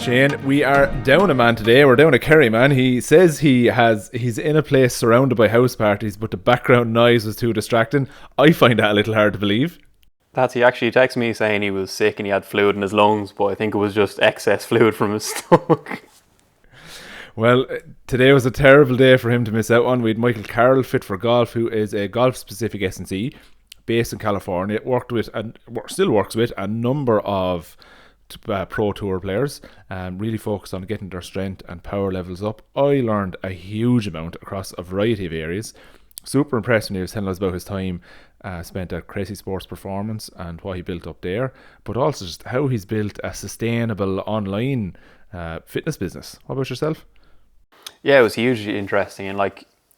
Shane, we are down a man today. We're down a Kerry man. He says he's in a place surrounded by house parties, but the background noise was too distracting. I find that a little hard to believe. He actually texted me saying he was sick and he had fluid in his lungs, but I think it was just excess fluid from his stomach. Well, today was a terrible day for him to miss out on. We had Michael Carroll, Fit for Golf, who is a golf-specific S&C based in California. Worked with and still works with a number of pro tour players, really focused on getting their strength and power levels up. I learned a huge amount across a variety of areas. Super impressed when he was telling us about his time spent at Crazy Sports Performance and what he built up there, but also just how he's built a sustainable online fitness business. What about yourself? Yeah, it was hugely interesting, and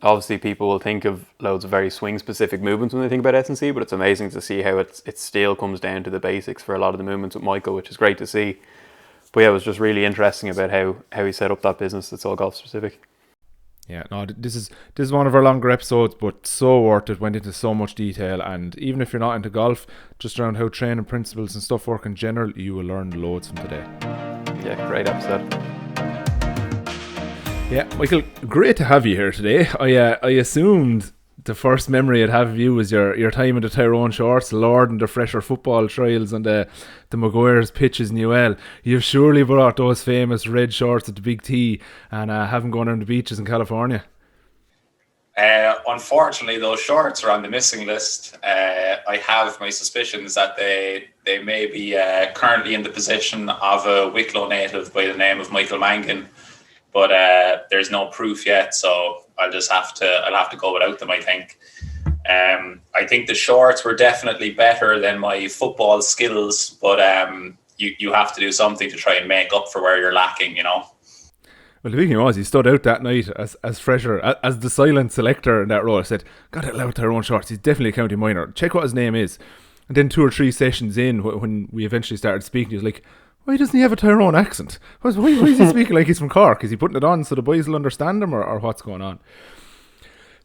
obviously people will think of loads of very swing specific movements when they think about S&C, but it's amazing to see how it still comes down to the basics for a lot of the movements with Michael, which is great to see. But yeah, it was just really interesting about how he set up that business that's all golf specific. Yeah, no, this is one of our longer episodes, but so worth it. Went into so much detail, and even if you're not into golf, just around how training principles and stuff work in general, you will learn loads from today. Yeah, great episode. Yeah, Michael, great to have you here today. I assumed the first memory I'd have of you was your time in the Tyrone shorts, Lord and the fresher football trials and the Maguire's pitches in UL. You've surely brought those famous red shorts at the Big T and haven't gone on the beaches in California. Unfortunately, those shorts are on the missing list. I have my suspicions that they may be currently in the possession of a Wicklow native by the name of Michael Mangan. But there's no proof yet, so I'll have to go without them, I think. I think the shorts were definitely better than my football skills, but you have to do something to try and make up for where you're lacking, you know. Well, the big thing was he stood out that night as fresher, as the silent selector in that role. I said, God, I love Tyrone shorts. He's definitely a county minor. Check what his name is. And then 2 or 3 sessions in, when we eventually started speaking, he was like, why doesn't he have a Tyrone accent? Why is he speaking like he's from Cork? Is he putting it on so the boys will understand him, or what's going on?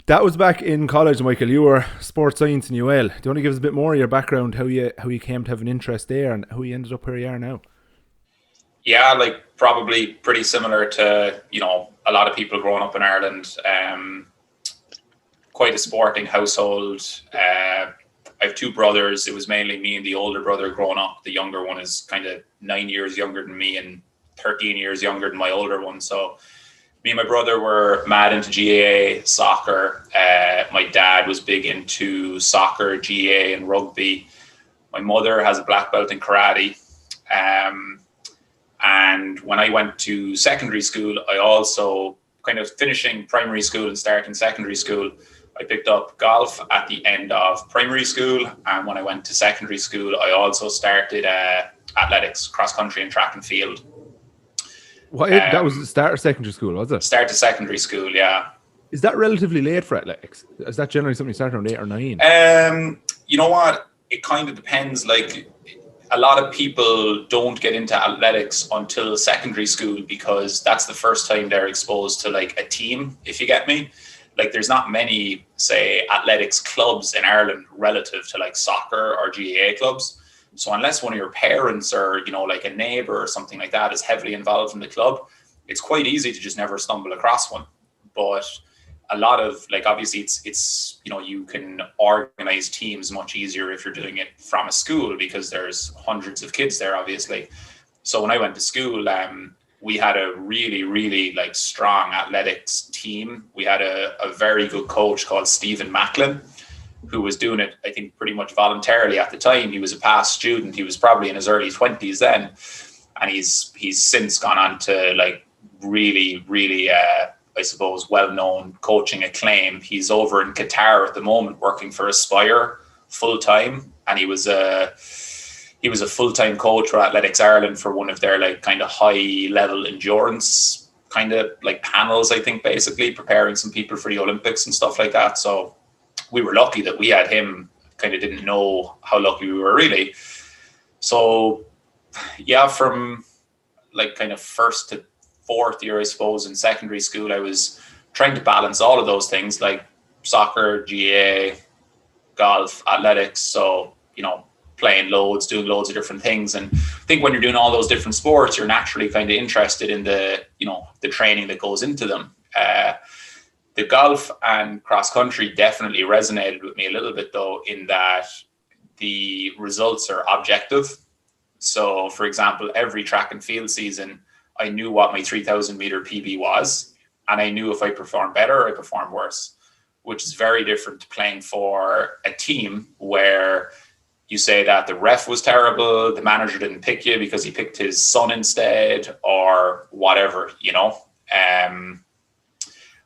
That was back in college, Michael. You were sports science in UL. Do you want to give us a bit more of your background, how you came to have an interest there and how you ended up where you are now? Yeah, probably pretty similar to, a lot of people growing up in Ireland. Quite a sporting household. I have 2 brothers. It was mainly me and the older brother growing up. The younger one is kind of 9 years younger than me and 13 years younger than my older one. So me and my brother were mad into GAA, soccer. My dad was big into soccer, GAA and rugby. My mother has a black belt in karate. And when I went to secondary school, I also kind of finishing primary school and starting secondary school, I picked up golf at the end of primary school, and when I went to secondary school, I also started athletics, cross country and track and field. That was the start of secondary school, was it? Start of secondary school, yeah. Is that relatively late for athletics? Is that generally something you start around 8 or 9? You know what? It kind of depends. A lot of people don't get into athletics until secondary school because that's the first time they're exposed to a team, if you get me. There's not many, say, athletics clubs in Ireland relative to soccer or GAA clubs. So unless one of your parents or, a neighbor or something like that is heavily involved in the club, it's quite easy to just never stumble across one. But a lot of, obviously it's you can organize teams much easier if you're doing it from a school because there's hundreds of kids there, obviously. So when I went to school, we had a really, really strong athletics team. We had a very good coach called Stephen Macklin, who was doing it, I think, pretty much voluntarily at the time. He was a past student. He was probably in his early 20s then. And he's since gone on to really, really, I suppose, well-known coaching acclaim. He's over in Qatar at the moment working for Aspire full-time. And he was a full-time coach for Athletics Ireland for one of their kind of high-level endurance kind of panels, I think, basically preparing some people for the Olympics and stuff like that. So we were lucky that we had him. Kind of didn't know how lucky we were, really. So yeah, from kind of first to 4th year, I suppose, in secondary school, I was trying to balance all of those things like soccer, GAA, golf, athletics. So, playing loads, doing loads of different things. And I think when you're doing all those different sports, you're naturally kind of interested in the training that goes into them. The golf and cross country definitely resonated with me a little bit, though, in that the results are objective. So, for example, every track and field season, I knew what my 3,000 meter PB was, and I knew if I performed better or I performed worse, which is very different to playing for a team where you say that the ref was terrible, the manager didn't pick you because he picked his son instead, or whatever,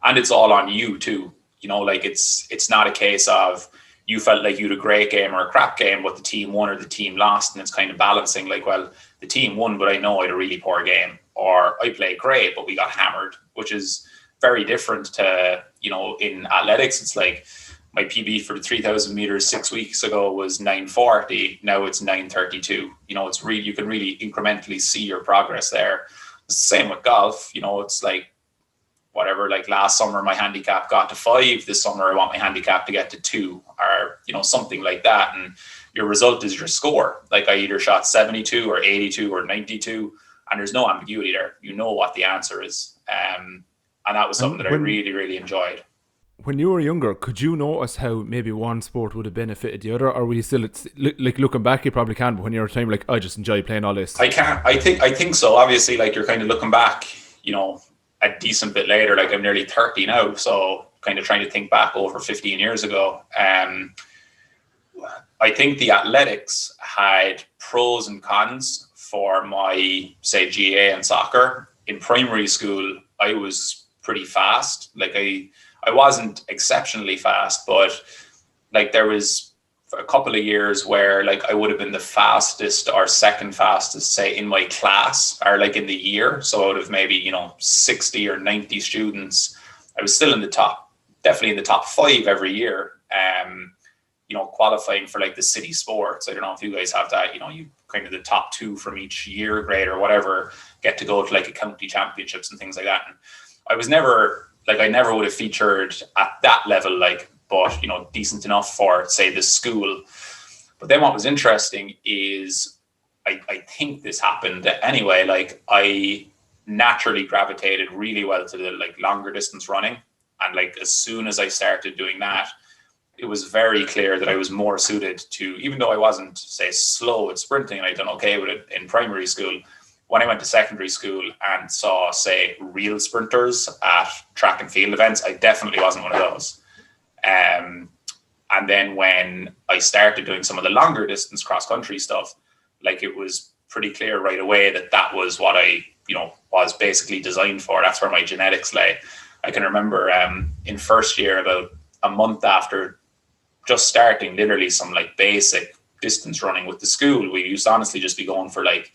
and it's all on you too. Like it's not a case of you felt like you had a great game or a crap game, but the team won or the team lost, and it's kind of balancing like, well, the team won, but I know I had a really poor game, or I played great, but we got hammered, which is very different to, in athletics. It's like my PB for the 3,000 meters 6 weeks ago was 9:40. Now it's 9:32. It's really, you can really incrementally see your progress there. It's the same with golf. It's like, whatever, like last summer my handicap got to 5, this summer I want my handicap to get to 2, or something like that, and your result is your score. Like I either shot 72 or 82 or 92, and there's no ambiguity there. You know what the answer is, and that was something that I really, really enjoyed. When you were younger, could you notice how maybe one sport would have benefited the other, or were you still, like looking back you probably can, but when you're a time like, I just enjoy playing all this? I can't. I think so. Obviously, like you're kind of looking back, a decent bit later. Like I'm nearly 30 now, so kind of trying to think back over 15 years ago. I think the athletics had pros and cons for my, say, GAA and soccer. In primary school, I was pretty fast. Like I wasn't exceptionally fast, but like there was a couple of years where like I would have been the fastest or second fastest, say, in my class or like in the year. So out of maybe 60 or 90 students, I was still in the top, definitely in the top 5 every year. Qualifying for like the city sports. I don't know if you guys have that. You kind of the top 2 from each year grade or whatever get to go to like a county championships and things like that. And I was never like, I never would have featured at that level, like, but decent enough for, say, the school. But then what was interesting is I think this happened anyway. Like I naturally gravitated really well to the like longer distance running, and like as soon as I started doing that, it was very clear that I was more suited to, even though I wasn't, say, slow at sprinting and I'd done okay with it in primary school. When I went to secondary school and saw, say, real sprinters at track and field events, I definitely wasn't one of those. And then when I started doing some of the longer distance cross country stuff, like it was pretty clear right away that that was what I, was basically designed for. That's where my genetics lay. I can remember in first year, about a month after just starting literally some like basic distance running with the school, we used to honestly just be going for like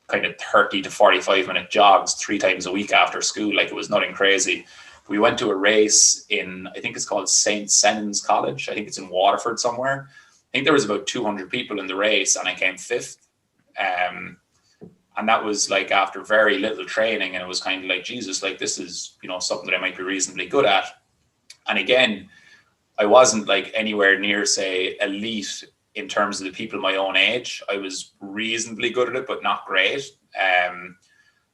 kind of 30 to 45 minute jogs 3 times a week after school. Like it was nothing crazy. We went to a race in, I think it's called St. Senan's College. I think it's in Waterford somewhere. I think there was about 200 people in the race and I came 5th. And that was like after very little training, and it was kind of like, Jesus, like this is, something that I might be reasonably good at. And again, I wasn't like anywhere near, say, elite in terms of the people my own age. I was reasonably good at it, but not great.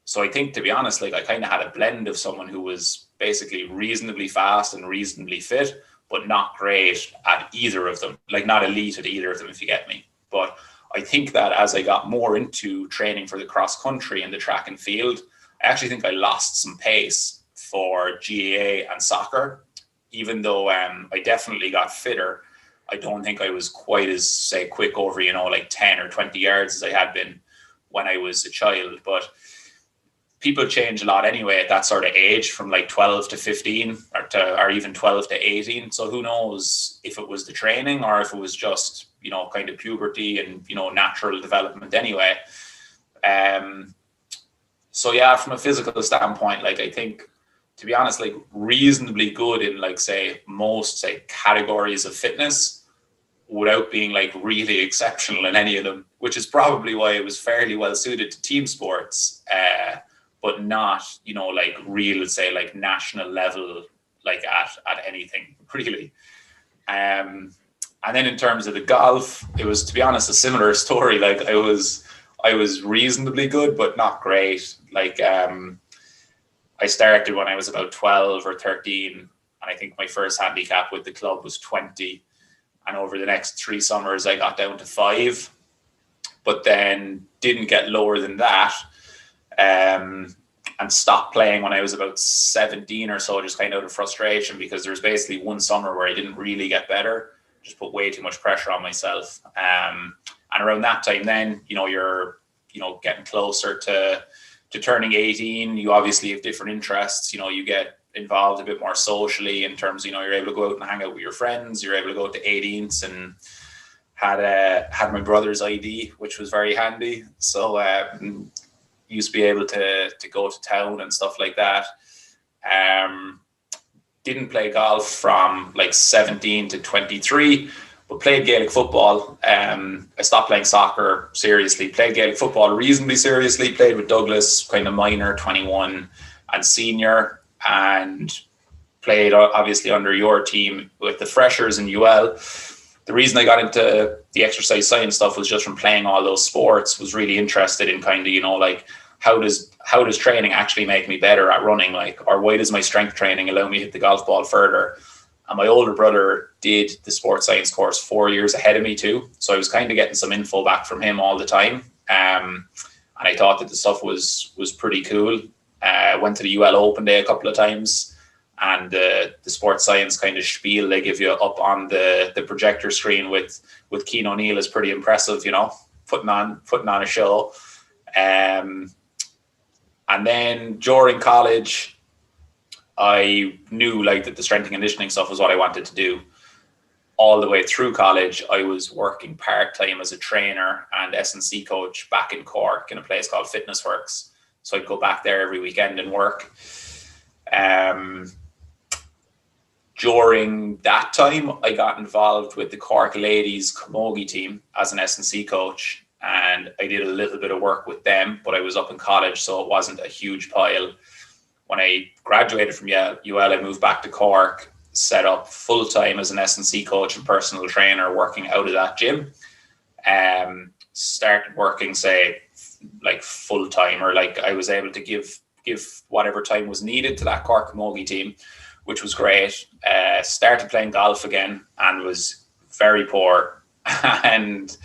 So I think, to be honest, like I kind of had a blend of someone who was basically reasonably fast and reasonably fit, but not great at either of them, like not elite at either of them, if you get me. But I think that as I got more into training for the cross country and the track and field, I actually think I lost some pace for GAA and soccer. Even though I definitely got fitter, I don't think I was quite as, say, quick over, like 10 or 20 yards as I had been when I was a child. But people change a lot anyway at that sort of age, from like 12 to 15 or even 12 to 18. So who knows if it was the training or if it was just, kind of puberty and, natural development anyway. So yeah, from a physical standpoint, like I think, to be honest, like reasonably good in like, say, most, say, categories of fitness without being like really exceptional in any of them, which is probably why it was fairly well suited to team sports, but not, like real, say, like national level, like at anything really. And then in terms of the golf, it was, to be honest, a similar story. Like I was reasonably good, but not great. Like I started when I was about 12 or 13, and I think my first handicap with the club was 20. And over the next 3 summers, I got down to 5, but then didn't get lower than that. And stopped playing when I was about 17 or so, just kind of out of frustration, because there was basically one summer where I didn't really get better, just put way too much pressure on myself. And around that time then, you're, getting closer to turning 18. You obviously have different interests. You get involved a bit more socially in terms, you're able to go out and hang out with your friends. You're able to go to 18s, and had my brother's ID, which was very handy. So used to be able to go to town and stuff like that. Didn't play golf from like 17 to 23, but played Gaelic football. I stopped playing soccer seriously, played Gaelic football reasonably seriously, played with Douglas, kind of minor, 21 and senior, and played obviously under your team with the freshers in UL. The reason I got into the exercise science stuff was just from playing all those sports. Was really interested in kind of, like, how does training actually make me better at running, like, or why does my strength training allow me to hit the golf ball further? And my older brother did the sports science course 4 years ahead of me too, so I was kind of getting some info back from him all the time, and I thought that the stuff was pretty cool. Went to the UL Open Day a couple of times, and the sports science kind of spiel they give you up on the projector screen with Keane O'Neill is pretty impressive, putting on a show. And then during college, I knew like that the strength and conditioning stuff was what I wanted to do. All the way through college, I was working part-time as a trainer and S&C coach back in Cork in a place called Fitness Works. So I'd go back there every weekend and work. During that time, I got involved with the Cork ladies camogie team as an S&C coach. And I did a little bit of work with them, but I was up in college, so it wasn't a huge pile. When I graduated from UL, I moved back to Cork, set up full-time as an S&C coach and personal trainer, working out of that gym. Started working, say, like full-time, or like I was able to give whatever time was needed to that Cork camogie team, which was great. Started playing golf again and was very poor. And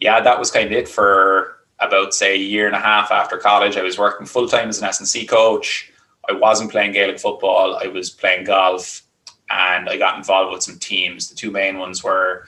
yeah, that was kind of it for about, say, a year and a half after college. I was working full-time as an S&C coach. I wasn't playing Gaelic football. I was playing golf, and I got involved with some teams. The two main ones were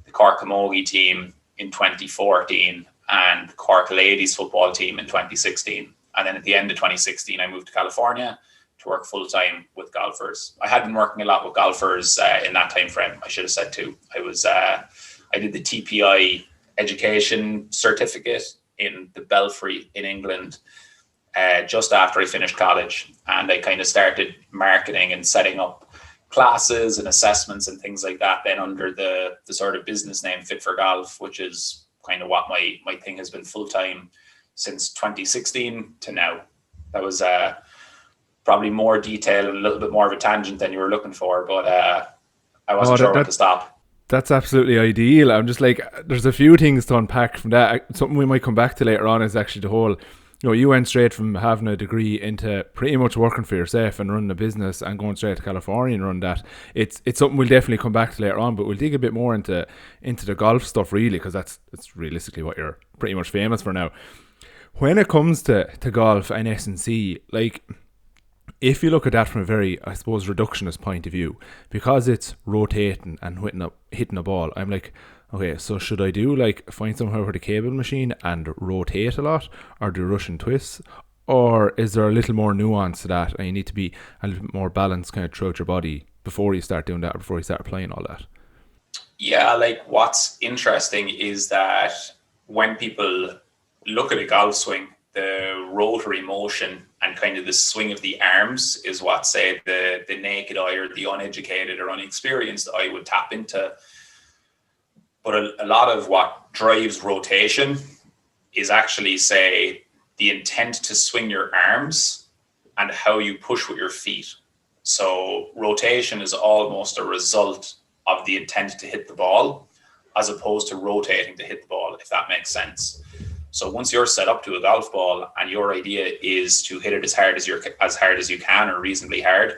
the Cork camogie team in 2014 and the Cork ladies football team in 2016. And then at the end of 2016, I moved to California to work full-time with golfers. I had been working a lot with golfers in that time frame. I should have said too. I did the TPI education certificate in the Belfry in England just after I finished college, and I kind of started marketing and setting up classes and assessments and things like that then under the sort of business name Fit for Golf, which is kind of what my thing has been full-time since 2016 to now. That was probably more detail and a little bit more of a tangent than you were looking for, but I wasn't sure where to stop. That's absolutely ideal. I'm just like, there's a few things to unpack from that. Something we might come back to later on is actually the whole, you went straight from having a degree into pretty much working for yourself and running a business and going straight to California and run that. It's something we'll definitely come back to later on, but we'll dig a bit more into the golf stuff really, because that's realistically what you're pretty much famous for now. When it comes to golf and S&C, like, if you look at that from a very, I suppose, reductionist point of view, because it's rotating and hitting a ball, I'm like, okay, so should I do find somewhere with a cable machine and rotate a lot, or do Russian twists, or is there a little more nuance to that and you need to be a little bit more balanced kind of throughout your body before you start doing that, or before you start applying all that? Yeah, like what's interesting is that when people look at a golf swing, the rotary motion and kind of the swing of the arms is what, say, the naked eye or the uneducated or unexperienced eye would tap into. But a lot of what drives rotation is actually, say, the intent to swing your arms and how you push with your feet. So rotation is almost a result of the intent to hit the ball, as opposed to rotating to hit the ball, if that makes sense. So once you're set up to a golf ball and your idea is to hit it as hard as you can, or reasonably hard,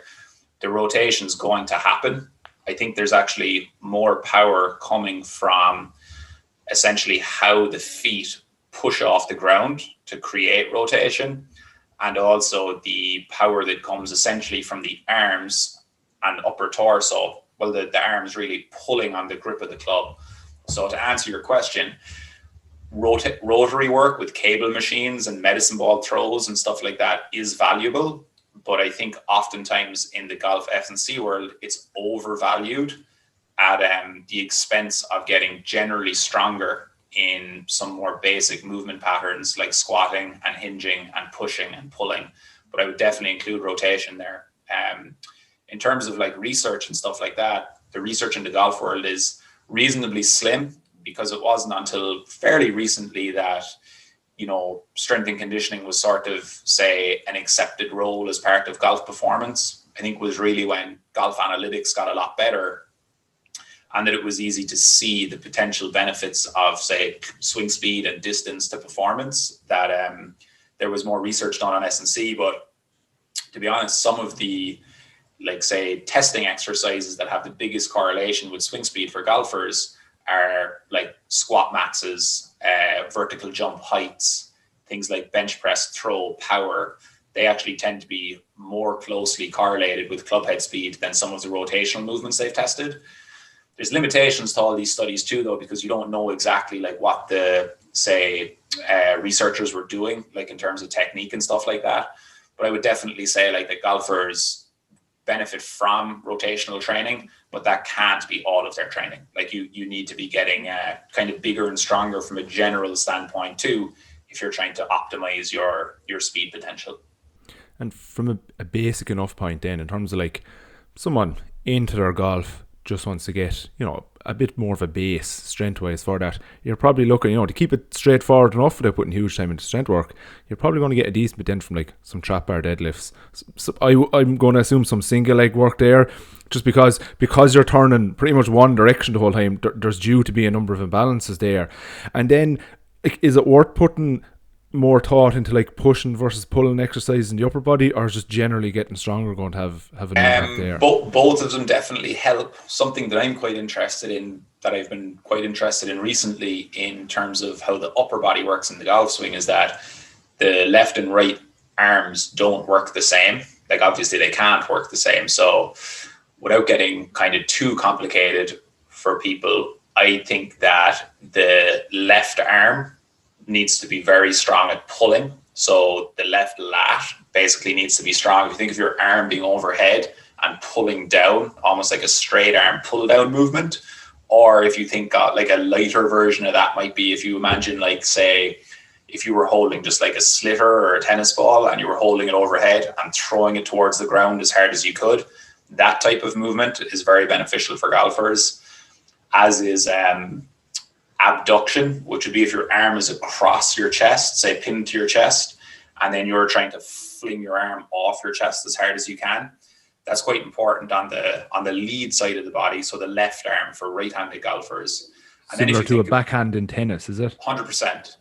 the rotation is going to happen. I think there's actually more power coming from essentially how the feet push off the ground to create rotation, and also the power that comes essentially from the arms and upper torso. Well, the arms really pulling on the grip of the club. So to answer your question, rotary work with cable machines and medicine ball throws and stuff like that is valuable. But I think oftentimes in the golf F&C world, it's overvalued at the expense of getting generally stronger in some more basic movement patterns like squatting and hinging and pushing and pulling. But I would definitely include rotation there. In terms of like research and stuff like that, the research in the golf world is reasonably slim, because it wasn't until fairly recently that, you know, strength and conditioning was sort of, say, an accepted role as part of golf performance. I think was really when golf analytics got a lot better, and that it was easy to see the potential benefits of, say, swing speed and distance to performance, that there was more research done on S&C. But to be honest, some of the, like, say, testing exercises that have the biggest correlation with swing speed for golfers are like squat maxes, vertical jump heights, things like bench press, throw, power. They actually tend to be more closely correlated with club head speed than some of the rotational movements they've tested. There's limitations to all these studies too, though, because you don't know exactly like what the, say, researchers were doing, like in terms of technique and stuff like that. But I would definitely say like that golfers benefit from rotational training, but that can't be all of their training. Like you need to be getting kind of bigger and stronger from a general standpoint too, if you're trying to optimize your speed potential. And from a basic enough point then, in terms of like someone into their golf just wants to get, you know, a bit more of a base strength wise for that, you're probably looking, you know, to keep it straightforward enough without putting huge time into strength work, you're probably going to get a decent bit then from like some trap bar deadlifts. So I'm going to assume some single leg work there, just because you're turning pretty much one direction the whole time. There's due to be a number of imbalances there. And then, like, is it worth putting more thought into like pushing versus pulling exercise in the upper body, or is just generally getting stronger going to have an impact there? Both of them definitely help. Something that I'm quite interested in, that I've been quite interested in recently in terms of how the upper body works in the golf swing, is that the left and right arms don't work the same. Like obviously they can't work the same. So without getting kind of too complicated for people, I think that the left arm needs to be very strong at pulling. So the left lat basically needs to be strong. If you think of your arm being overhead and pulling down, almost like a straight arm pull down movement. Or if you think like a lighter version of that might be, if you imagine like, say, if you were holding just like a slitter or a tennis ball and you were holding it overhead and throwing it towards the ground as hard as you could, that type of movement is very beneficial for golfers, as is abduction, which would be if your arm is across your chest, say pinned to your chest, and then you're trying to fling your arm off your chest as hard as you can. That's quite important on the lead side of the body, so the left arm for right-handed golfers. And similar then to a backhand in tennis, is it? 100%,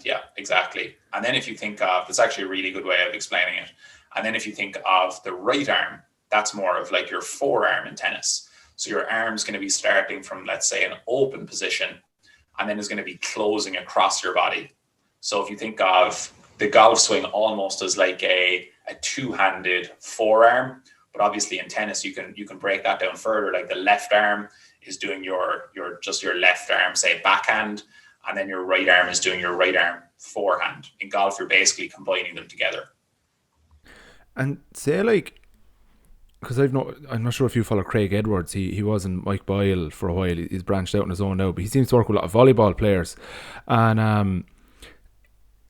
yeah, exactly. And then if you think of, that's actually a really good way of explaining it. And then if you think of the right arm, that's more of like your forearm in tennis. So your arm's going to be starting from, let's say, an open position, and then is going to be closing across your body. So if you think of the golf swing almost as like a two-handed forearm, but obviously in tennis you can break that down further. Like the left arm is doing your left arm, say, backhand, and then your right arm is doing your right arm forehand. In golf, you're basically combining them together. And say like, because I'm not sure if you follow Craig Edwards. He was in Mike Boyle for a while. He's branched out on his own now, but he seems to work with a lot of volleyball players, and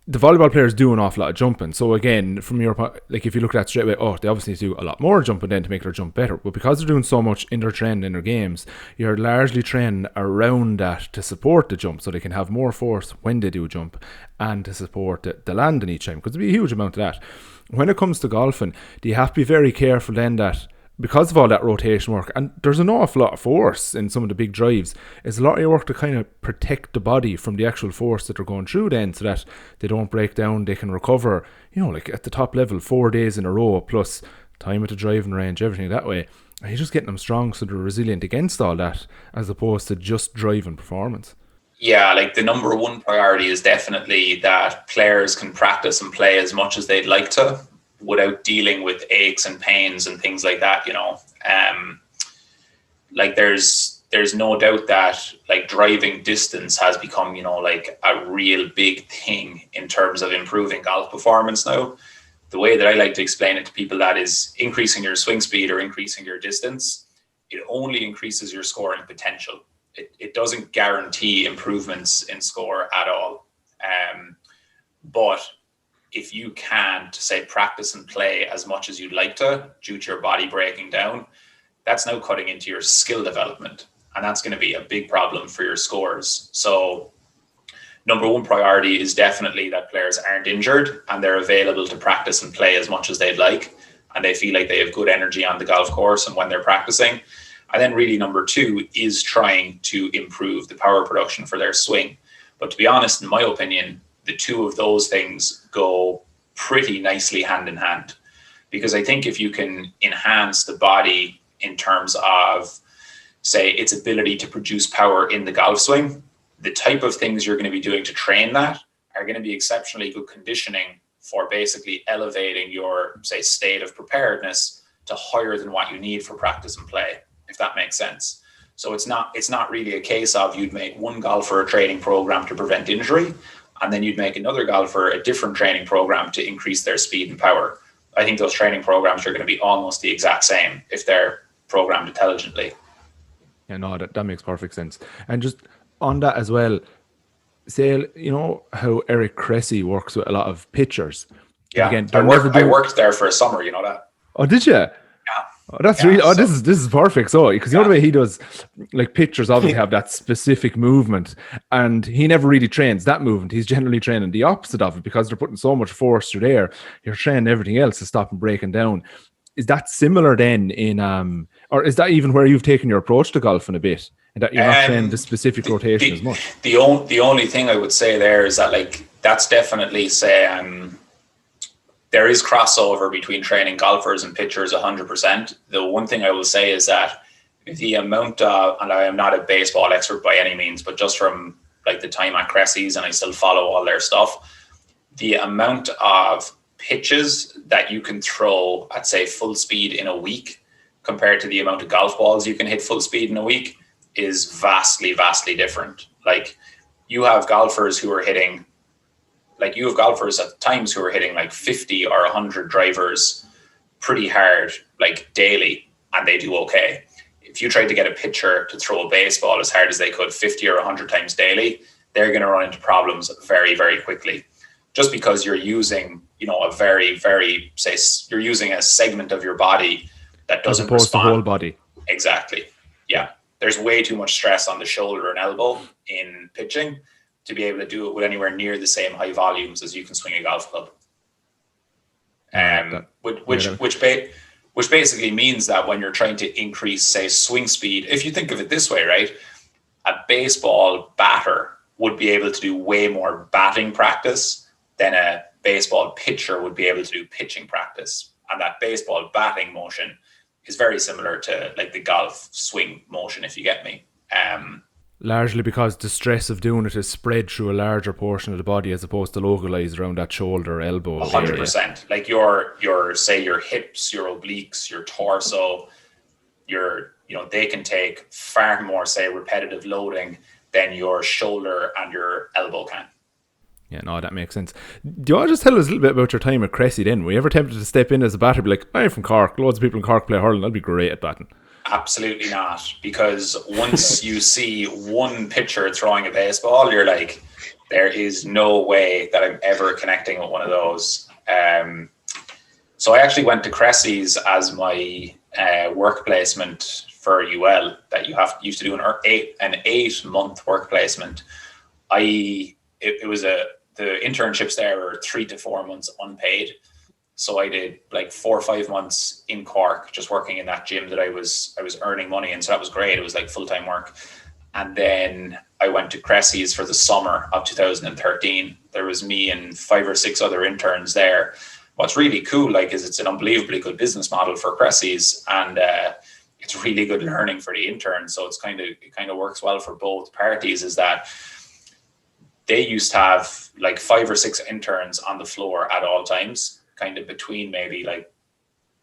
the volleyball players do an awful lot of jumping. So again, from your point, like if you look at that straight away, they obviously need to do a lot more jumping then to make their jump better. But because they're doing so much in their training, in their games, you're largely training around that to support the jump, so they can have more force when they do jump, and to support the landing each time, because there'll be a huge amount of that. When it comes to golfing, do you have to be very careful then that because of all that rotation work, and there's an awful lot of force in some of the big drives, it's a lot of your work to kind of protect the body from the actual force that they're going through then, so that they don't break down, they can recover, like at the top level 4 days in a row, plus time at the driving range, everything that way. And you're just getting them strong so they're resilient against all that, as opposed to just driving performance. Yeah, like the number one priority is definitely that players can practice and play as much as they'd like to without dealing with aches and pains and things like that, like there's no doubt that like driving distance has become, like a real big thing in terms of improving golf performance now. The way that I like to explain it to people, that is increasing your swing speed or increasing your distance, it only increases your scoring potential. It doesn't guarantee improvements in score at all. But if you can't, say, practice and play as much as you'd like to due to your body breaking down, that's now cutting into your skill development. And that's going to be a big problem for your scores. So number one priority is definitely that players aren't injured and they're available to practice and play as much as they'd like. And they feel like they have good energy on the golf course and when they're practicing. And then really number two is trying to improve the power production for their swing. But to be honest, in my opinion, the two of those things go pretty nicely hand in hand. Because I think if you can enhance the body in terms of, say, its ability to produce power in the golf swing, the type of things you're going to be doing to train that are going to be exceptionally good conditioning for basically elevating your, say, state of preparedness to higher than what you need for practice and play, if that makes sense. So it's not really a case of you'd make one golfer a training program to prevent injury, and then you'd make another golfer a different training program to increase their speed and power. I think those training programs are going to be almost the exact same if they're programmed intelligently. Yeah, no, that makes perfect sense. And just on that as well, say, how Eric Cressy works with a lot of pitchers. Yeah, again, I worked there for a summer, you know that. Oh, did you? Yeah. Oh, that's really. Oh, this is perfect. So, because the way he does, like pitchers obviously have that specific movement, and he never really trains that movement. He's generally training the opposite of it because they're putting so much force through there. You're training everything else to stop them breaking down. Is that similar then in or is that even where you've taken your approach to golfing a bit, and that you're not training the specific rotation as much? The only thing I would say there is that like that's definitely there is crossover between training golfers and pitchers 100%. The one thing I will say is that the amount of, and I am not a baseball expert by any means, but just from like the time at Cressy's, and I still follow all their stuff, the amount of pitches that you can throw at, say, full speed in a week compared to the amount of golf balls you can hit full speed in a week is vastly, vastly different. Like you have golfers at times who are hitting like 50 or 100 drivers pretty hard, like daily, and they do okay. If you tried to get a pitcher to throw a baseball as hard as they could 50 or 100 times daily, they're going to run into problems very, very quickly. Just because you're using, a very, very, say, you're using a segment of your body that doesn't respond. As opposed to the whole body. Exactly. Yeah. There's way too much stress on the shoulder and elbow in pitching to be able to do it with anywhere near the same high volumes as you can swing a golf club. Which basically means that when you're trying to increase, say, swing speed, if you think of it this way, right, a baseball batter would be able to do way more batting practice than a baseball pitcher would be able to do pitching practice. And that baseball batting motion is very similar to like the golf swing motion, if you get me. Largely because the stress of doing it is spread through a larger portion of the body as opposed to localized around that shoulder, elbow. 100%. Like your say your hips, your obliques, your torso, they can take far more, say, repetitive loading than your shoulder and your elbow can. Yeah, no, that makes sense. Do you want to just tell us a little bit about your time at Cressy then? Were you ever tempted to step in as a batter, be like, I'm from Cork, loads of people in Cork play hurling, I'll be great at batting? Absolutely not, because once you see one pitcher throwing a baseball, you're like, there is no way that I'm ever connecting with one of those. So I actually went to Cressy's as my work placement for UL that you used to do an 8-month work placement. The internships there were 3 to 4 months unpaid. So I did like 4 or 5 months in Cork, just working in that gym that I was earning money in. So that was great. It was like full-time work. And then I went to Cressy's for the summer of 2013. There was me and 5 or 6 other interns there. What's really cool, like, is it's an unbelievably good business model for Cressy's, and it's really good learning for the interns. So it kind of works well for both parties. Is that they used to have like 5 or 6 interns on the floor at all times, kind of between maybe like,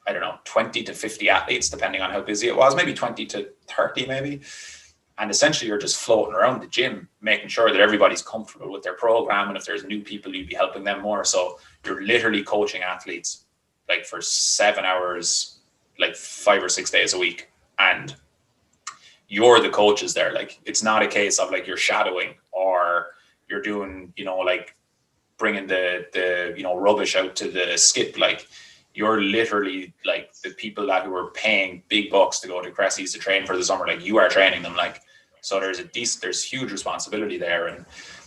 I don't know, 20 to 50 athletes, depending on how busy it was, maybe 20 to 30 maybe. And essentially you're just floating around the gym, making sure that everybody's comfortable with their program. And if there's new people, you'd be helping them more. So you're literally coaching athletes like for 7 hours, like 5 or 6 days a week. And you're the coaches there. Like, it's not a case of like you're shadowing or you're doing, like bringing the rubbish out to the skip. Like, you're literally like the people who are paying big bucks to go to Cressy's to train for the summer. Like, you are training them. Like, so there's huge responsibility there, and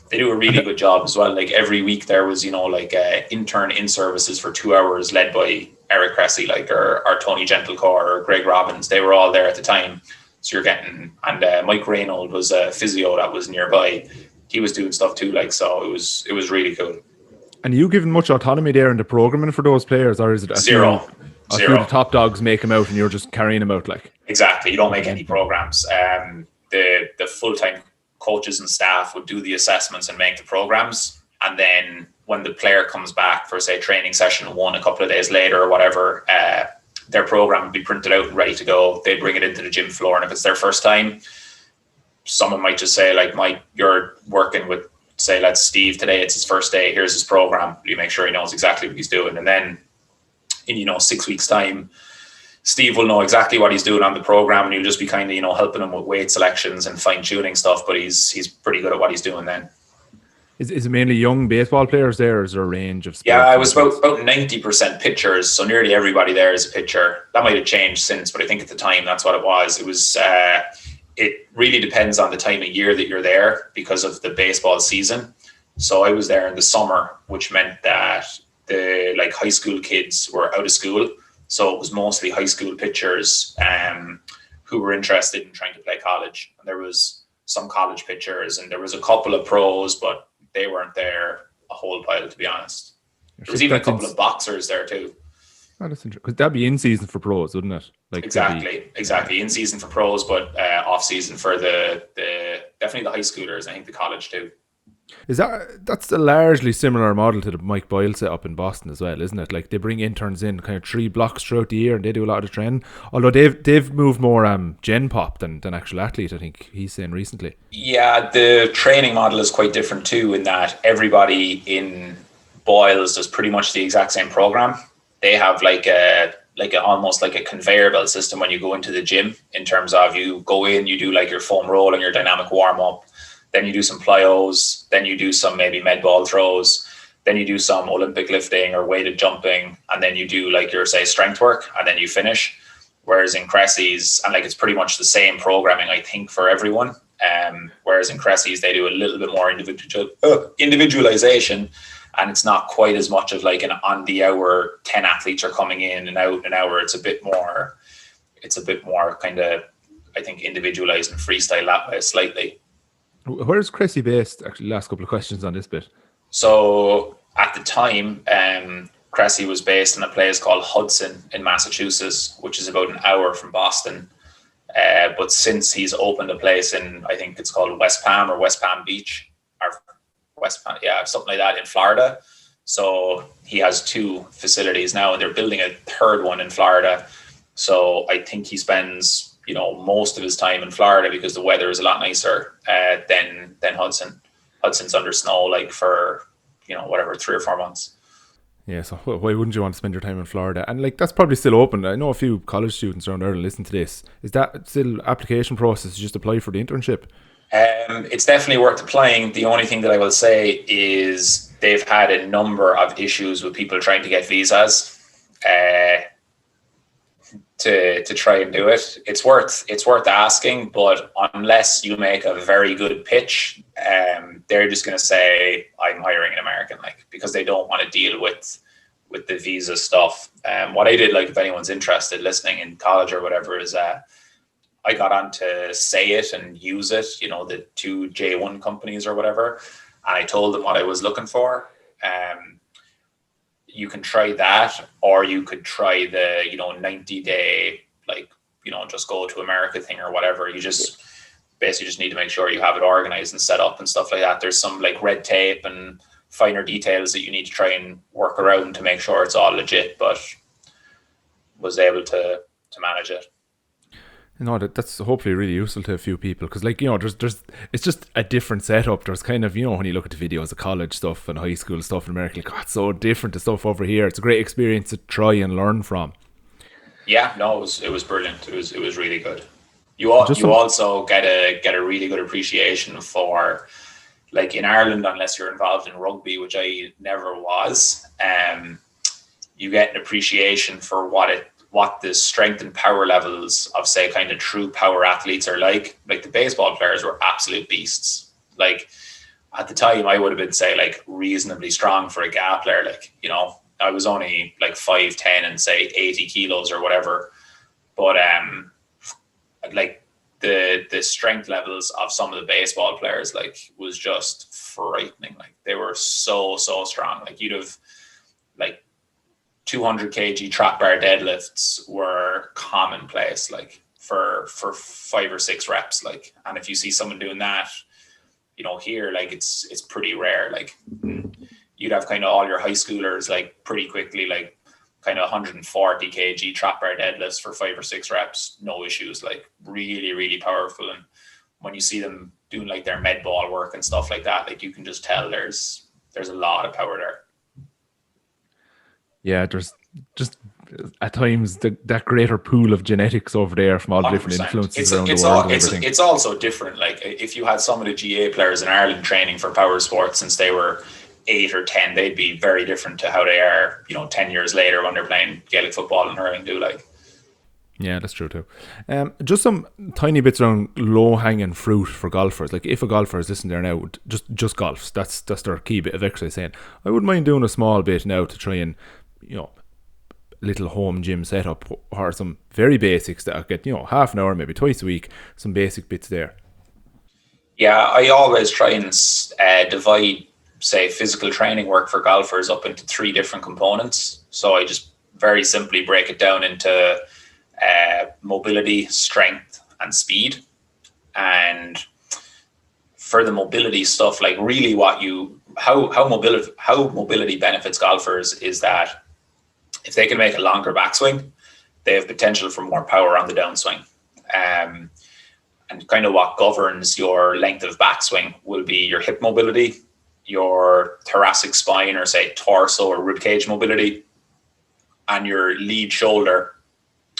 they do a really good job as well. Like, every week there was, intern in services for 2 hours led by Eric Cressy, like, or Tony Gentlecore or Greg Robbins. They were all there at the time. So you're getting, and Mike Reynolds was a physio that was nearby. He was doing stuff too. Like, so it was really cool. And are you given much autonomy there in the programming for those players, or is it Zero? The top dogs make them out and you're just carrying them out? Like, exactly. You don't make any programs. The full-time coaches and staff would do the assessments and make the programs. And then when the player comes back for, say, training session 1 a couple of days later or whatever, their program would be printed out and ready to go. They bring it into the gym floor. And if it's their first time, someone might just say, like, Mike, you're working with, say, let's Steve today, it's his first day, here's his program. You make sure he knows exactly what he's doing. And then in, 6 weeks time, Steve will know exactly what he's doing on the program, and you'll just be kind of, helping him with weight selections and fine tuning stuff. But he's pretty good at what he's doing then. Is it mainly young baseball players there, or is there a range of sports? Yeah, I was about 90% pitchers, so nearly everybody there is a pitcher. That might have changed since, but I think at the time that's what it was. It was it really depends on the time of year that you're there because of the baseball season. So I was there in the summer, which meant that the high school kids were out of school. So it was mostly high school pitchers who were interested in trying to play college. And there was some college pitchers and there was a couple of pros, but they weren't there a whole pile, to be honest. There was even a couple of boxers there too. Oh, that's interesting. Because that'd be in season for pros, wouldn't it? Exactly. In season for pros, but off season for the definitely the high schoolers. I think the college too. That's a largely similar model to the Mike Boyle setup in Boston as well, isn't it? Like, they bring interns in kind of 3 blocks throughout the year and they do a lot of the training. Although they've moved more gen pop than actual athlete, I think he's saying recently. Yeah, the training model is quite different too, in that everybody in Boyles does pretty much the exact same program. They have almost like a conveyor belt system when you go into the gym, in terms of you go in, you do like your foam roll and your dynamic warm up. Then you do some plyos, then you do some maybe med ball throws, then you do some Olympic lifting or weighted jumping, and then you do like your, say, strength work, and then you finish. Whereas in Cressy's, and it's pretty much the same programming, I think, for everyone. Whereas in Cressy's, they do a little bit more individualization, and it's not quite as much of like an on the hour 10 athletes are coming in and out an hour. It's a bit more kind of, I think, individualized and freestyle that way slightly. Where's Cressy based? Actually, last couple of questions on this bit. So at the time, Cressy was based in a place called Hudson in Massachusetts, which is about an hour from Boston. But since he's opened a place in, I think it's called West Palm or West Palm Beach, or West Palm, something like that, in Florida. So he has 2 facilities now, and they're building a 3rd one in Florida. So I think he spends most of his time in Florida because the weather is a lot nicer than Hudson. Hudson's under snow like for 3 or 4 months. Yeah, so why wouldn't you want to spend your time in Florida? And that's probably still open. I know a few college students around Ireland listen to this. Is that still application process? You just apply for the internship? It's definitely worth applying. The only thing that I will say is they've had a number of issues with people trying to get visas. To try and do it. It's worth asking, but unless you make a very good pitch, they're just going to say, I'm hiring an American, because they don't want to deal with with the visa stuff. What I did, like if anyone's interested listening in college or whatever, is I got on to Say It and Use It, the two J1 companies or whatever. And I told them what I was looking for. You can try that, or you could try the, 90-day, just go to America thing or whatever. You just basically just need to make sure you have it organized and set up and stuff like that. There's some like red tape and finer details that you need to try and work around to make sure it's all legit, but was able to manage it. That's hopefully really useful to a few people, because there's it's just a different setup. There's kind of, when you look at the videos of college stuff and high school stuff in America, it's so different to stuff over here. It's a great experience to try and learn from. Yeah, no, it was brilliant. It was really good. You also get a really good appreciation for, like in Ireland, unless you're involved in rugby, which I never was, you get an appreciation for what the strength and power levels of, say, kind of true power athletes are like. Like the baseball players were absolute beasts. Like at the time, I would have been, say, like reasonably strong for a GA player. Like, I was only like 5'10" and say 80 kilos or whatever. But like the strength levels of some of the baseball players, like, was just frightening. Like they were so strong. Like you'd have like 200 kg trap bar deadlifts were commonplace, like for 5 or 6 reps. Like, and if you see someone doing that, here, like it's pretty rare. Like you'd have kind of all your high schoolers like pretty quickly, like kind of 140 kg trap bar deadlifts for 5 or 6 reps, no issues. Like really powerful. And when you see them doing like their med ball work and stuff like that, like you can just tell there's a lot of power there. Yeah, there's just at times that greater pool of genetics over there from all the different 100%. influences around the world. It's also different. Like if you had some of the GA players in Ireland training for power sports since they were 8 or 10, they'd be very different to how they are, 10 years later when they're playing Gaelic football and hurling do. Like, yeah, that's true too. Just some tiny bits around low-hanging fruit for golfers. Like if a golfer is listening there now, just golfs, that's their key bit of exercise, saying, I wouldn't mind doing a small bit now to try and, little home gym setup, or some very basics that I get, half an hour, maybe twice a week, some basic bits there. Yeah, I always try and divide, say, physical training work for golfers up into 3 different components. So I just very simply break it down into mobility, strength, and speed. And for the mobility stuff, like really how mobility benefits golfers is that if they can make a longer backswing, they have potential for more power on the downswing. And kind of what governs your length of backswing will be your hip mobility, your thoracic spine, or say torso or ribcage mobility, and your lead shoulder.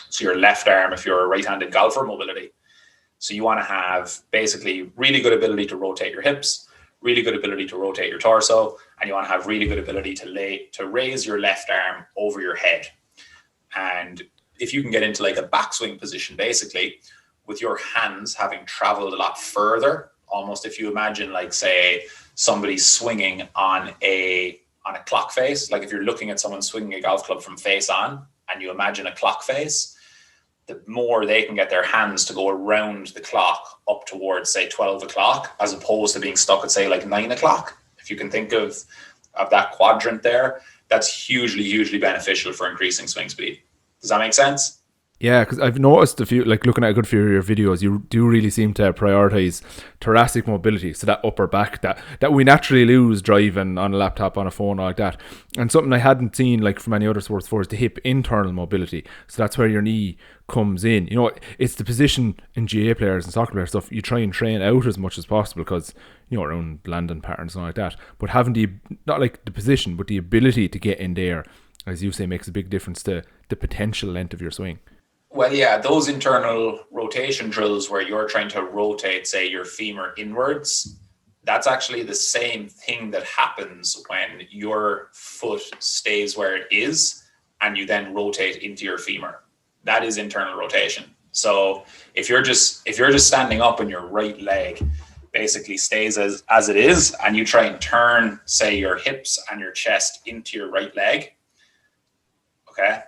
So your left arm, if you're a right-handed golfer, mobility. So you want to have basically really good ability to rotate your hips, really good ability to rotate your torso, and you want to have really good ability to raise your left arm over your head. And if you can get into like a backswing position, basically, with your hands having traveled a lot further, almost if you imagine like, say, somebody swinging on a clock face, like if you're looking at someone swinging a golf club from face on and you imagine a clock face, the more they can get their hands to go around the clock up towards, say, 12 o'clock, as opposed to being stuck at, say, like 9 o'clock. If you can think of that quadrant there, that's hugely beneficial for increasing swing speed. Does that make sense? Yeah, because I've noticed looking at a good few of your videos, you do really seem to prioritize thoracic mobility, so that upper back that we naturally lose driving on a laptop, on a phone, like that. And something I hadn't seen like from any other sports before is the hip internal mobility. So that's where your knee comes in. It's the position in GA players and soccer players stuff you try and train out as much as possible, because around landing patterns and all like that. But having not like the position, but the ability to get in there, as you say, makes a big difference to the potential length of your swing. Well, yeah, those internal rotation drills where you're trying to rotate, say, your femur inwards, that's actually the same thing that happens when your foot stays where it is and you then rotate into your femur. That is internal rotation. So if you're just standing up and your right leg basically stays as it is, and you try and turn, say, your hips and your chest into your right leg, Okay,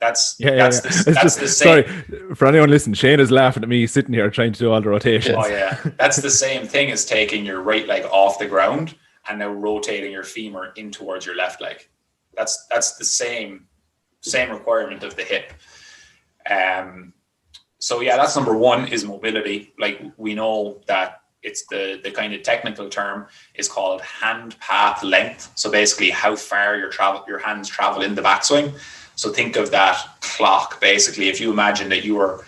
that's Yeah. that's It's that's just the same. sorry for anyone listening. Shane is laughing at me sitting here trying to do all the rotations. Oh yeah, that's the same thing as taking your right leg off the ground and now rotating your femur in towards your left leg. That's the same requirement of the hip. So yeah, that's number one is mobility. Like we know that it's the kind of technical term is called hand path length. So basically how far your hands travel in the backswing. So think of that clock. Basically, if you imagine that you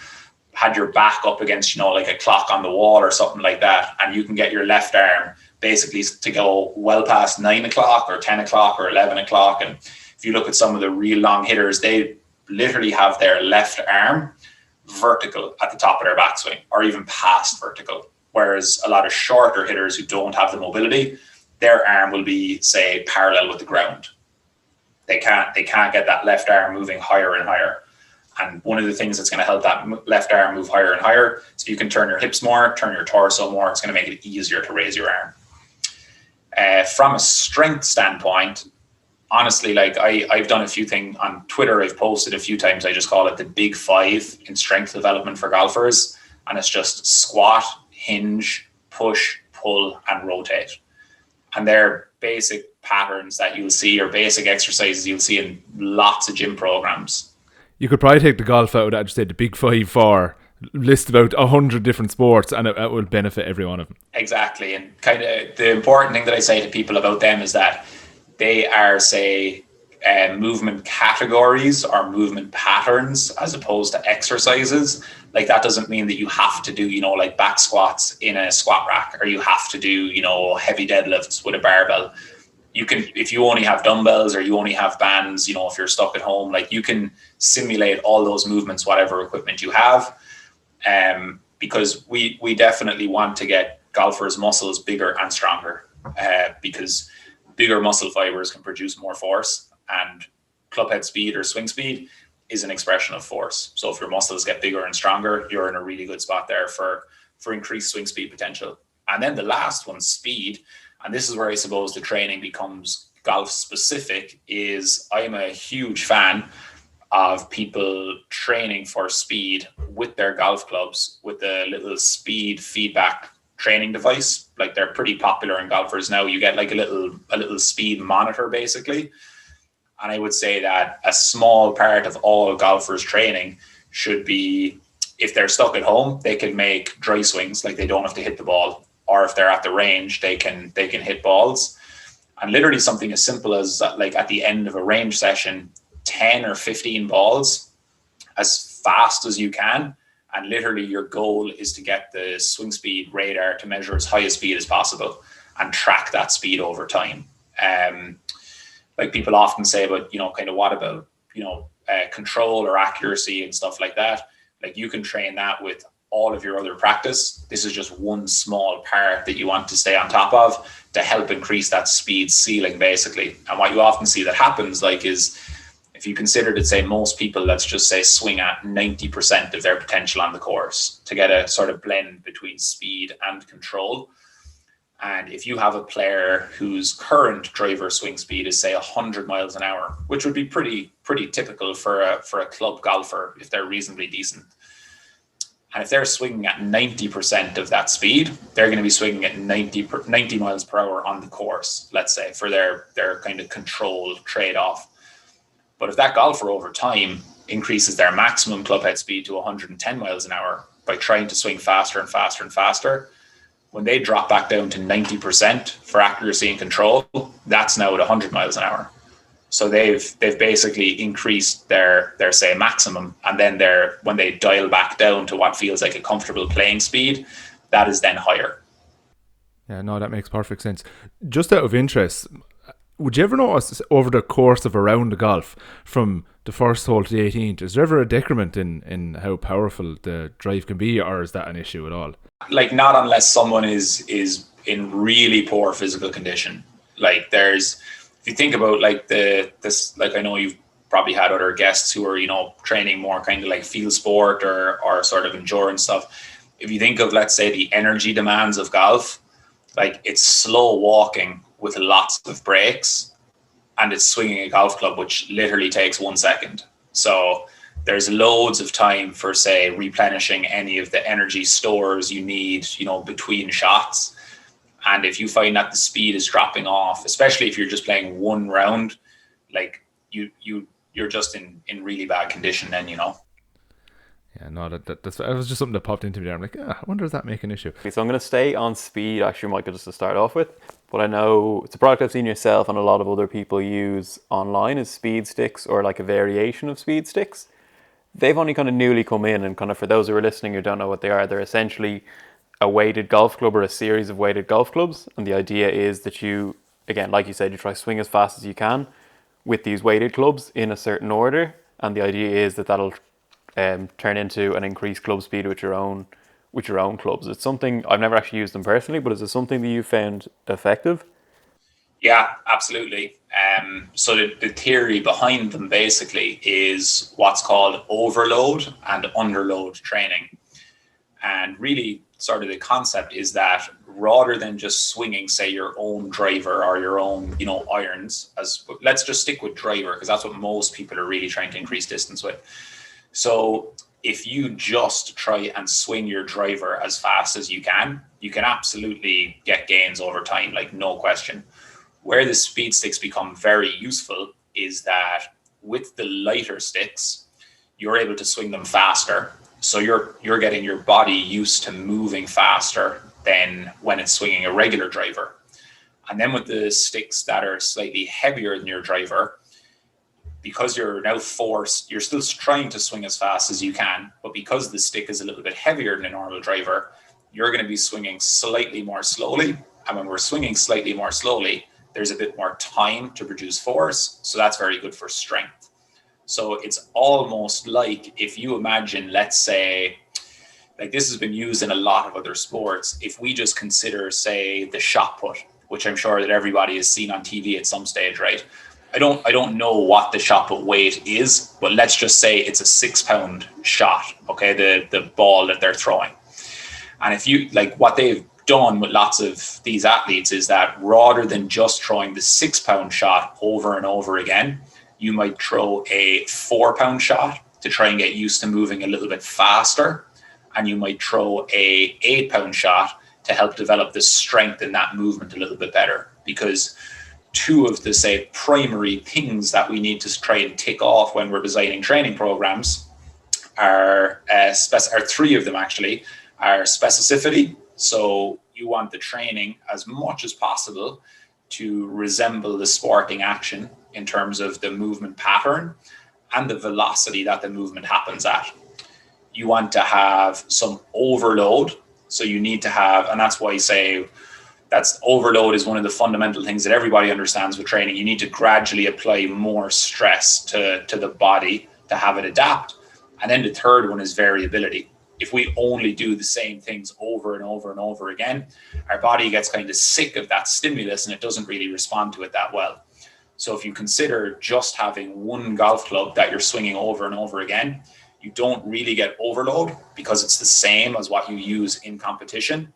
had your back up against, like a clock on the wall or something like that, and you can get your left arm basically to go well past 9 o'clock or 10 o'clock or 11 o'clock. And if you look at some of the real long hitters, they literally have their left arm vertical at the top of their backswing or even past vertical. Whereas a lot of shorter hitters who don't have the mobility, their arm will be, say, parallel with the ground. They can't get that left arm moving higher and higher. And one of the things that's going to help that left arm move higher and higher is if you can turn your hips more, turn your torso more, it's going to make it easier to raise your arm. From a strength standpoint, honestly, like I've done a few things on Twitter. I've posted a few times. I just call it the big 5 in strength development for golfers. And it's just squat, hinge, push, pull, and rotate. And they're basic patterns that you'll see, or basic exercises you'll see in lots of gym programs. You could probably take the golf out of that, just say the big 5 for list about 100 different sports, and it will benefit every one of them. Exactly. And kind of the important thing that I say to people about them is that they are, say, movement categories or movement patterns as opposed to exercises. Like that doesn't mean that you have to do, like back squats in a squat rack, or you have to do, heavy deadlifts with a barbell. You can, if you only have dumbbells or you only have bands, if you're stuck at home, like you can simulate all those movements, whatever equipment you have. Because we definitely want to get golfers' muscles bigger and stronger, because bigger muscle fibers can produce more force, and clubhead speed or swing speed is an expression of force. So if your muscles get bigger and stronger, you're in a really good spot there for increased swing speed potential. And then the last one, speed, and this is where I suppose the training becomes golf specific, is I'm a huge fan of people training for speed with their golf clubs with a little speed feedback training device. Like they're pretty popular in golfers now. You get like a little speed monitor basically. And I would say that a small part of all golfers training should be, if they're stuck at home, they can make dry swings, like they don't have to hit the ball. Or if they're at the range, they can hit balls. And literally something as simple as like at the end of a range session, 10 or 15 balls as fast as you can. And literally your goal is to get the swing speed radar to measure as high a speed as possible and track that speed over time. Like people often say, but kind of what about, control or accuracy and stuff like that? Like you can train that with all of your other practice. This is just one small part that you want to stay on top of to help increase that speed ceiling basically. And what you often see that happens like is, if you consider that, say, most people, let's just say, swing at 90% of their potential on the course to get a sort of blend between speed and control. And if you have a player whose current driver swing speed is, say, 100 miles an hour, which would be pretty typical for a club golfer if they're reasonably decent. And if they're swinging at 90% of that speed, they're going to be swinging at 90 miles per hour on the course, let's say, for their kind of control trade-off. But if that golfer over time increases their maximum clubhead speed to 110 miles an hour by trying to swing faster and faster and faster, when they drop back down to 90% for accuracy and control, that's now at 100 miles an hour. So they've basically increased their say maximum, and then when they dial back down to what feels like a comfortable playing speed, that is then higher. Yeah, no, that makes perfect sense. Just out of interest, would you ever notice over the course of a round of golf, from the first hole to the 18th, is there ever a decrement in how powerful the drive can be, or is that an issue at all? Like not unless someone is in really poor physical condition. Like if you think about like this, like I know you've probably had other guests who are, training more kind of like field sport or sort of endurance stuff. If you think of, let's say, the energy demands of golf, like it's slow walking with lots of breaks, and it's swinging a golf club, which literally takes 1 second. So there's loads of time for, say, replenishing any of the energy stores you need, between shots. And if you find that the speed is dropping off, especially if you're just playing one round, like you're just in really bad condition then. Yeah, no, that was just something that popped into me there. I'm like, I wonder does that make an issue? So I'm going to stay on speed, actually, Michael, just to start off with. But I know it's a product I've seen yourself and a lot of other people use online is speed sticks, or like a variation of speed sticks. They've only kind of newly come in, and kind of for those who are listening who don't know what they are, they're essentially a weighted golf club or a series of weighted golf clubs. And the idea is that you, again, like you said, you try to swing as fast as you can with these weighted clubs in a certain order. And the idea is that that'll turn into an increased club speed with your own clubs. It's something I've never actually used them personally, but is it something that you found effective? Yeah, absolutely. So the theory behind them basically is what's called overload and underload training. And really sort of the concept is that rather than just swinging, say, your own driver or your own, irons, let's just stick with driver because that's what most people are really trying to increase distance with. So if you just try and swing your driver as fast as you can absolutely get gains over time, like no question. Where the speed sticks become very useful is that with the lighter sticks, you're able to swing them faster. So you're getting your body used to moving faster than when it's swinging a regular driver. And then with the sticks that are slightly heavier than your driver, because you're now forced, you're still trying to swing as fast as you can, but because the stick is a little bit heavier than a normal driver, you're going to be swinging slightly more slowly. And when we're swinging slightly more slowly, there's a bit more time to produce force. So that's very good for strength. So it's almost like if you imagine, let's say, like this has been used in a lot of other sports. If we just consider, say, the shot put, which I'm sure that everybody has seen on TV at some stage, right? I don't know what the shot put weight is, but let's just say it's a 6 pound shot, okay, the ball that they're throwing. And if you, like what they've done with lots of these athletes is that rather than just throwing the 6 pound shot over and over again, you might throw a 4 pound shot to try and get used to moving a little bit faster. And you might throw a 8 pound shot to help develop the strength in that movement a little bit better. Because two of the, say, primary things that we need to try and tick off when we're designing training programs are three of them actually, are specificity. So you want the training as much as possible to resemble the sporting action in terms of the movement pattern and the velocity that the movement happens at. You want to have some overload. So you need to have, and that's why I say that's overload is one of the fundamental things that everybody understands with training. You need to gradually apply more stress to the body to have it adapt. And then the third one is variability. If we only do the same things over and over and over again, our body gets kind of sick of that stimulus and it doesn't really respond to it that well. So if you consider just having one golf club that you're swinging over and over again, you don't really get overload because it's the same as what you use in competition.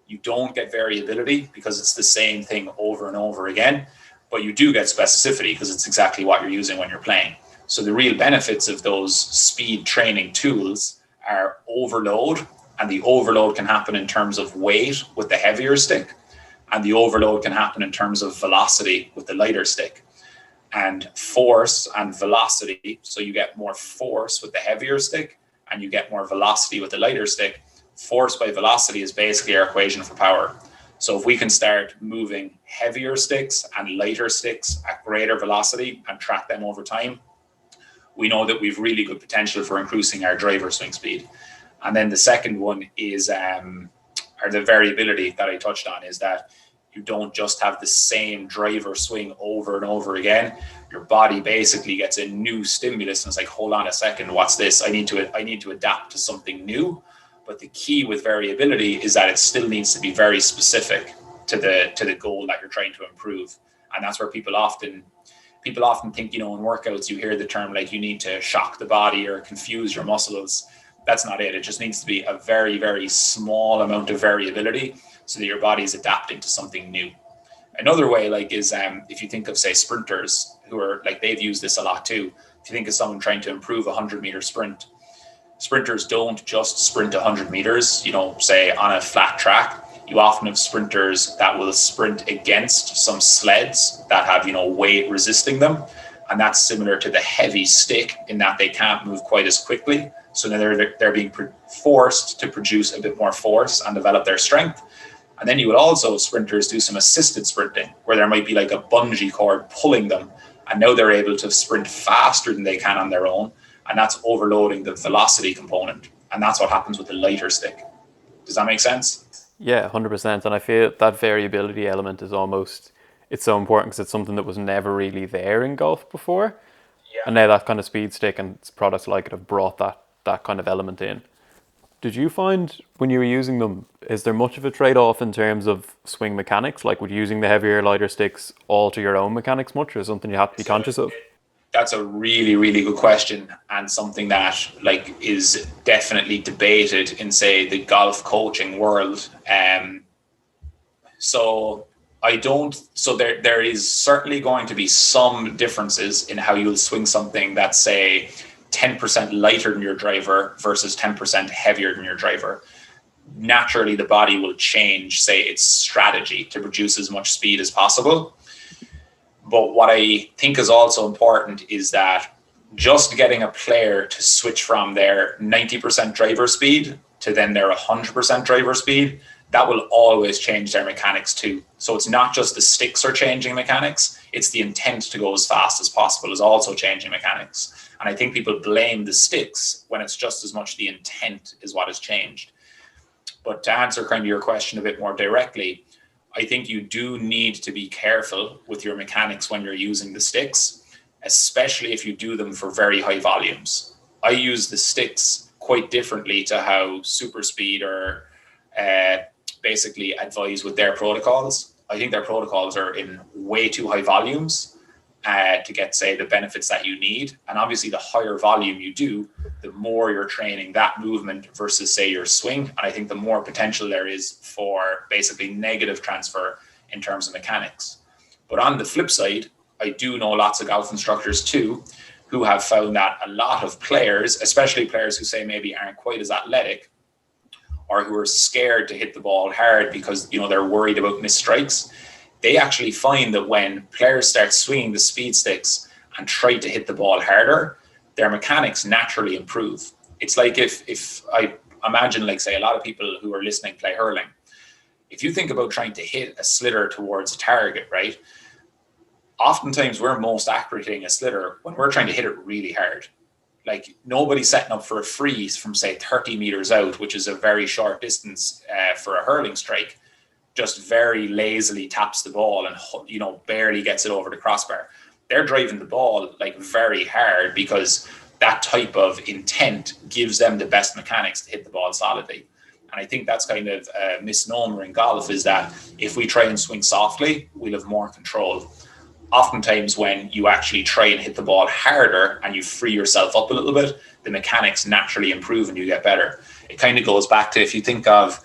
You don't get variability because it's the same thing over and over again, but you do get specificity because it's exactly what you're using when you're playing. So the real benefits of those speed training tools are overload, and the overload can happen in terms of weight with the heavier stick, and the overload can happen in terms of velocity with the lighter stick, and force and velocity. So you get more force with the heavier stick and you get more velocity with the lighter stick. Force by velocity is basically our equation for power. So if we can start moving heavier sticks and lighter sticks at greater velocity and track them over time, we know that we've really good potential for increasing our driver swing speed. And then the second one is, or the variability that I touched on, is that you don't just have the same driver swing over and over again. Your body basically gets a new stimulus and it's like, hold on a second, what's this? I need to adapt to something new. But the key with variability is that it still needs to be very specific to the goal that you're trying to improve. And that's where people often think, in workouts, you hear the term like you need to shock the body or confuse your muscles. That's not it. It just needs to be a very, very small amount of variability so that your body is adapting to something new. Another way, like, is if you think of, say, sprinters who are like, they've used this a lot too. If you think of someone trying to improve a 100-meter sprint, sprinters don't just sprint 100 meters, say on a flat track. You often have sprinters that will sprint against some sleds that have, weight resisting them. And that's similar to the heavy stick in that they can't move quite as quickly. So now they're being forced to produce a bit more force and develop their strength. And then you would also, sprinters do some assisted sprinting where there might be like a bungee cord pulling them. And now they're able to sprint faster than they can on their own. And that's overloading the velocity component. And that's what happens with the lighter stick. Does that make sense? Yeah, 100%. And I feel that variability element is almost, it's so important because it's something that was never really there in golf before. Yeah. And now that kind of speed stick and products like it have brought that kind of element in. Did you find when you were using them, is there much of a trade-off in terms of swing mechanics? Like, would using the heavier, lighter sticks alter your own mechanics much, or something you have to be conscious of? That's a really, really good question, and something that like is definitely debated in, say, the golf coaching world. So there is certainly going to be some differences in how you'll swing something that's, say, 10% lighter than your driver versus 10% heavier than your driver. Naturally, the body will change, say, its strategy to produce as much speed as possible. But what I think is also important is that just getting a player to switch from their 90% driver speed to then their 100% driver speed, that will always change their mechanics too. So it's not just the sticks are changing mechanics, it's the intent to go as fast as possible is also changing mechanics. And I think people blame the sticks when it's just as much the intent is what has changed. But to answer kind of your question a bit more directly, I think you do need to be careful with your mechanics when you're using the sticks, especially if you do them for very high volumes. I use the sticks quite differently to how Super Speed or basically advise with their protocols. I think their protocols are in way too high volumes to get, say, the benefits that you need. And obviously the higher volume you do, the more you're training that movement versus, say, your swing. And I think the more potential there is for basically negative transfer in terms of mechanics. But on the flip side, I do know lots of golf instructors too, who have found that a lot of players, especially players who say maybe aren't quite as athletic or who are scared to hit the ball hard because, they're worried about missed strikes, they actually find that when players start swinging the speed sticks and try to hit the ball harder, their mechanics naturally improve. It's like if I imagine, like, say, a lot of people who are listening play hurling. If you think about trying to hit a slitter towards a target, right? Oftentimes we're most accurate hitting a slitter when we're trying to hit it really hard. Like, nobody's setting up for a freeze from, say, 30 meters out, which is a very short distance for a hurling strike, just very lazily taps the ball and, barely gets it over the crossbar. They're driving the ball like very hard because that type of intent gives them the best mechanics to hit the ball solidly. And I think that's kind of a misnomer in golf, is that if we try and swing softly, we'll have more control. Oftentimes when you actually try and hit the ball harder and you free yourself up a little bit, the mechanics naturally improve and you get better. It kind of goes back to, if you think of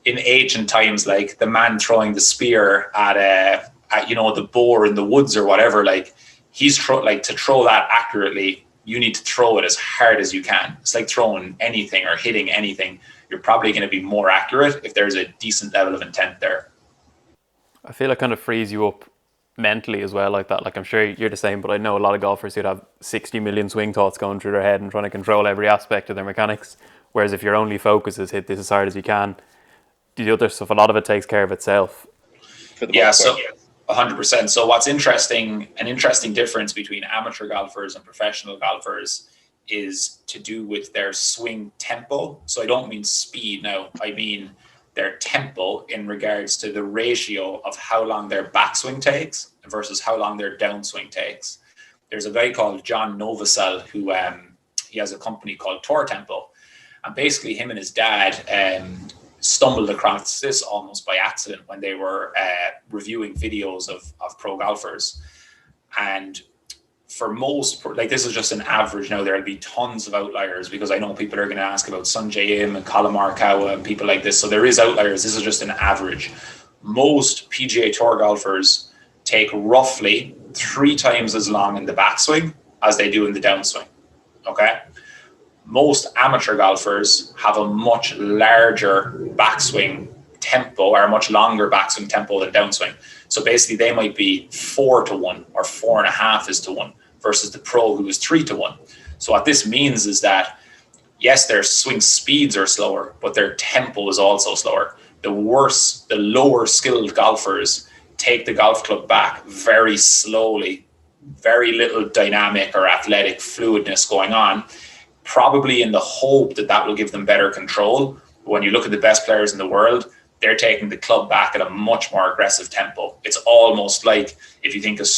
in ancient times, like the man throwing the spear at the boar in the woods or whatever, like to throw that accurately, you need to throw it as hard as you can. It's like throwing anything or hitting anything. You're probably going to be more accurate if there's a decent level of intent there. I feel it kind of frees you up mentally as well, like that. Like, I'm sure you're the same, but I know a lot of golfers who'd have 60 million swing thoughts going through their head and trying to control every aspect of their mechanics. Whereas if your only focus is hit this as hard as you can, the other stuff, a lot of it takes care of itself. Yeah, so 100%. So what's an interesting difference between amateur golfers and professional golfers is to do with their swing tempo. So I don't mean speed now, I mean their tempo in regards to the ratio of how long their backswing takes versus how long their downswing takes. There's a guy called John Novosel who he has a company called Tour Tempo. And basically him and his dad stumbled across this almost by accident when they were reviewing videos of pro golfers. And for most, like, this is just an average. Now there'll be tons of outliers because I know people are going to ask about Sanjay Im and Colin Morikawa and people like this. So there is outliers. This is just an average. most PGA Tour golfers take roughly 3 times as long in the backswing as they do in the downswing. Okay? Most amateur golfers have a much larger backswing tempo or a much longer backswing tempo than downswing. So basically they might be 4-1 or 4.5 versus the pro who is 3-1. So what this means is that, yes, their swing speeds are slower, but their tempo is also slower. The lower skilled golfers take the golf club back very slowly, very little dynamic or athletic fluidness going on, probably in the hope that that will give them better control. But when you look at the best players in the world, they're taking the club back at a much more aggressive tempo. It's almost like, if you think of,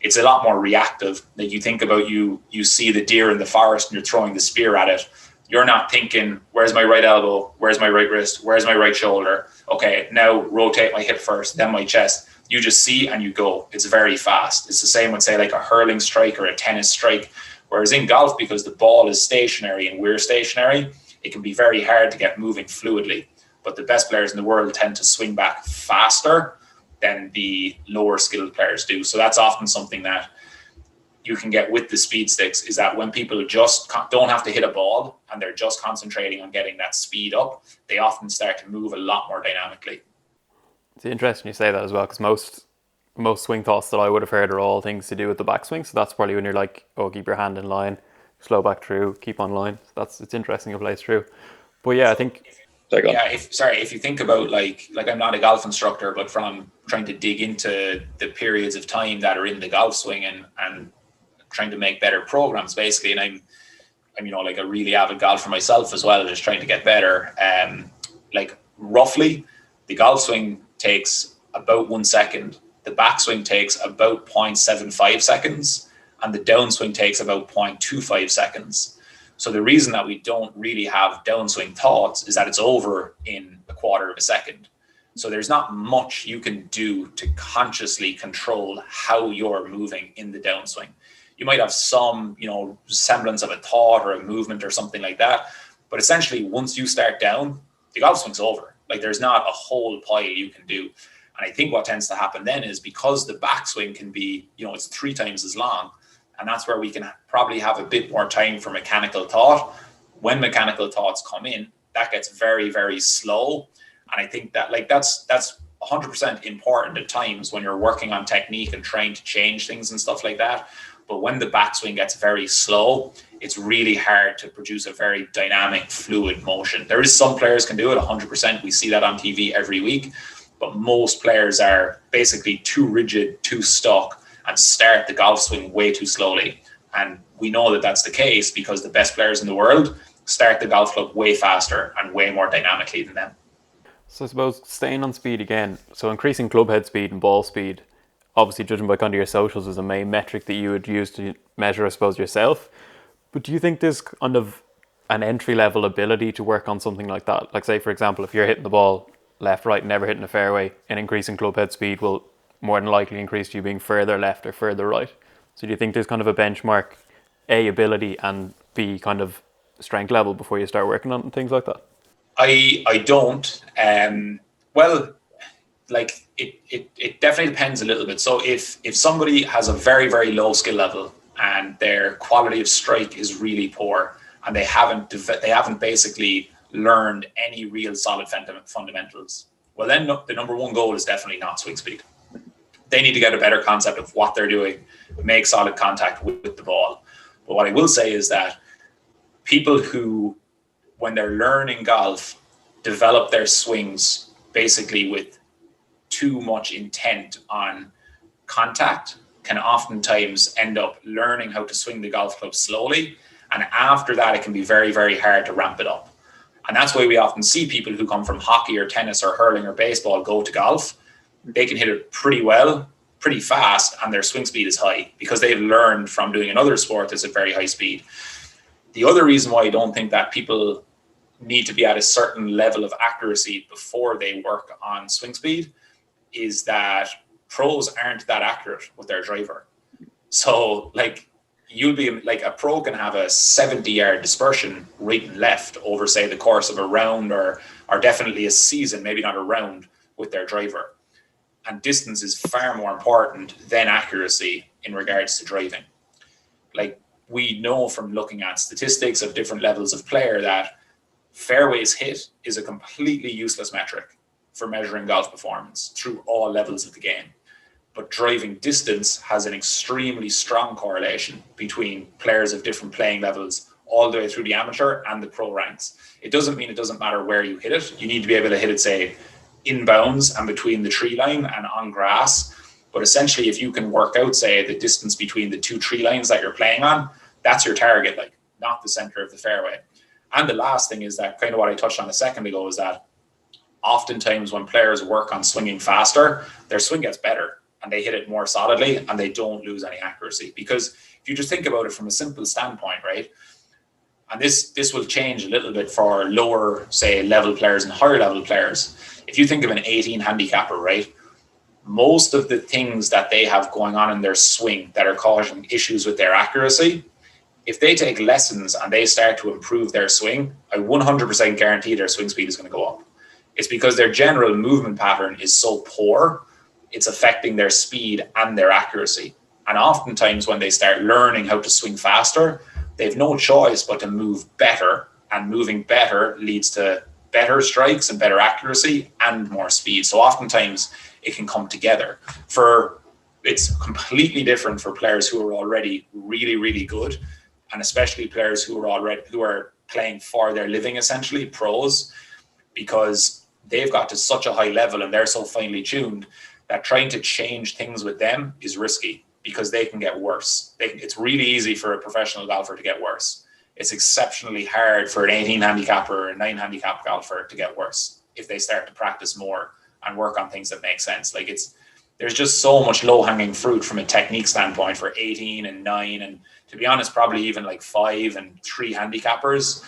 it's a lot more reactive. Like you think about you see the deer in the forest and you're throwing the spear at it. You're not thinking, where's my right elbow? Where's my right wrist? Where's my right shoulder? Okay, now rotate my hip first, then my chest. You just see and you go. It's very fast. It's the same with, say, like a hurling strike or a tennis strike. Whereas in golf, because the ball is stationary and we're stationary, it can be very hard to get moving fluidly. But the best players in the world tend to swing back faster than the lower skilled players do. So that's often something that you can get with the speed sticks, is that when people just don't have to hit a ball and they're just concentrating on getting that speed up, they often start to move a lot more dynamically. It's interesting you say that as well, because most swing thoughts that I would have heard are all things to do with the backswing. So that's probably when you're like, oh, keep your hand in line, slow back through, keep on line. It's interesting it plays through. But yeah, I think... if you think about like I'm not a golf instructor, but from trying to dig into the periods of time that are in the golf swing and trying to make better programs, basically, and I'm like a really avid golfer myself as well, just trying to get better. Like roughly, the golf swing takes about 1 second, the backswing takes about 0.75 seconds, and the downswing takes about 0.25 seconds. So the reason that we don't really have downswing thoughts is that it's over in a quarter of a second. So there's not much you can do to consciously control how you're moving in the downswing. You might have some, semblance of a thought or a movement or something like that. But essentially, once you start down, the golf swing's over. Like there's not a whole pile you can do. And I think what tends to happen then is, because the backswing can be, it's 3 times as long. And that's where we can probably have a bit more time for mechanical thought. When mechanical thoughts come in, that gets very, very slow. And I think that that's 100% important at times when you're working on technique and trying to change things and stuff like that. But when the backswing gets very slow, it's really hard to produce a very dynamic, fluid motion. There is some players can do it 100%. We see that on TV every week. But most players are basically too rigid, too stuck, and start the golf swing way too slowly. And we know that that's the case because the best players in the world start the golf club way faster and way more dynamically than them. So I suppose staying on speed again, so increasing club head speed and ball speed, obviously judging by kind of your socials is a main metric that you would use to measure, I suppose, yourself. But do you think there's kind of an entry-level ability to work on something like that? Like, say, for example, if you're hitting the ball left, right, never hitting a fairway, an increasing club head speed will more than likely increase to you being further left or further right. So do you think there's kind of a benchmark, A, ability, and B, kind of strength level before you start working on things like that? I don't. Well, like it definitely depends a little bit. So if somebody has a very, very low skill level and their quality of strike is really poor and they haven't basically learned any real solid fundamentals, well, then the number one goal is definitely not swing speed. They need to get a better concept of what they're doing, make solid contact with the ball. But what I will say is that people who, when they're learning golf, develop their swings basically with too much intent on contact can oftentimes end up learning how to swing the golf club slowly. And after that, it can be very, very hard to ramp it up. And that's why we often see people who come from hockey or tennis or hurling or baseball go to golf. They can hit it pretty well, pretty fast, and their swing speed is high because they've learned from doing another sport that's at very high speed. The other reason why I don't think that people need to be at a certain level of accuracy before they work on swing speed is that pros aren't that accurate with their driver. So like you'll be like a pro can have a 70-yard dispersion right and left over, say, the course of a round or definitely a season, maybe not a round. with their driver. And distance is far more important than accuracy in regards to driving. Like, we know from looking at statistics of different levels of player that fairways hit is a completely useless metric for measuring golf performance through all levels of the game. But driving distance has an extremely strong correlation between players of different playing levels all the way through the amateur and the pro ranks. It doesn't mean it doesn't matter where you hit it. You need to be able to hit it, say, inbounds and between the tree line and on grass. But essentially, if you can work out, say, the distance between the two tree lines that you're playing on, that's your target, like, not the center of the fairway. And the last thing is that, kind of what I touched on a second ago, is that oftentimes when players work on swinging faster, their swing gets better and they hit it more solidly and they don't lose any accuracy. Because if you just think about it from a simple standpoint, right? And this will change a little bit for lower, say, level players and higher level players. If you think of an 18 handicapper, right? Most of the things that they have going on in their swing that are causing issues with their accuracy, if they take lessons and they start to improve their swing, I 100% guarantee their swing speed is going to go up. It's because their general movement pattern is so poor, it's affecting their speed and their accuracy. And oftentimes when they start learning how to swing faster, they have no choice but to move better, and moving better leads to better strikes and better accuracy and more speed. So oftentimes it can come together. It's completely different for players who are already really, really good, and especially players who are playing for their living, essentially pros, because they've got to such a high level and they're so finely tuned that trying to change things with them is risky, because they can get worse. It's really easy for a professional golfer to get worse. It's exceptionally hard for an 18 handicapper or a 9 handicap golfer to get worse if they start to practice more and work on things that make sense. Like, there's just so much low hanging fruit from a technique standpoint for 18 and 9, and to be honest, probably even like 5 and 3 handicappers.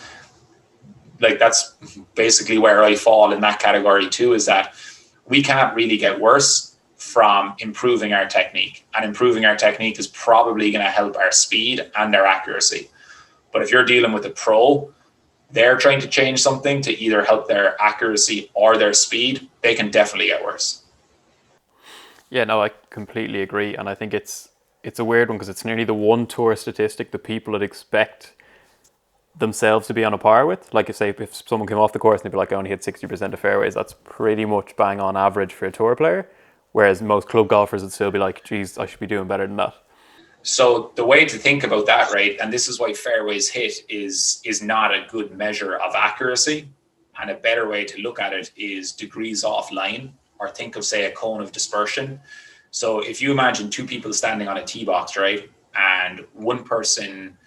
Like, that's basically where I fall in that category too, is that we can't really get worse from improving our technique, and improving our technique is probably going to help our speed and our accuracy. But if you're dealing with a pro, they're trying to change something to either help their accuracy or their speed, they can definitely get worse. Yeah, no, I completely agree. And I think it's a weird one, because it's nearly the one tour statistic that people would expect themselves to be on a par with. Like, if someone came off the course and they'd be like, I only hit 60% of fairways, that's pretty much bang on average for a tour player. Whereas most club golfers would still be like, geez, I should be doing better than that. So the way to think about that, right, and this is why fairways hit is not a good measure of accuracy, and a better way to look at it is degrees offline, or think of, say, a cone of dispersion. So if you imagine two people standing on a tee box, right, and one person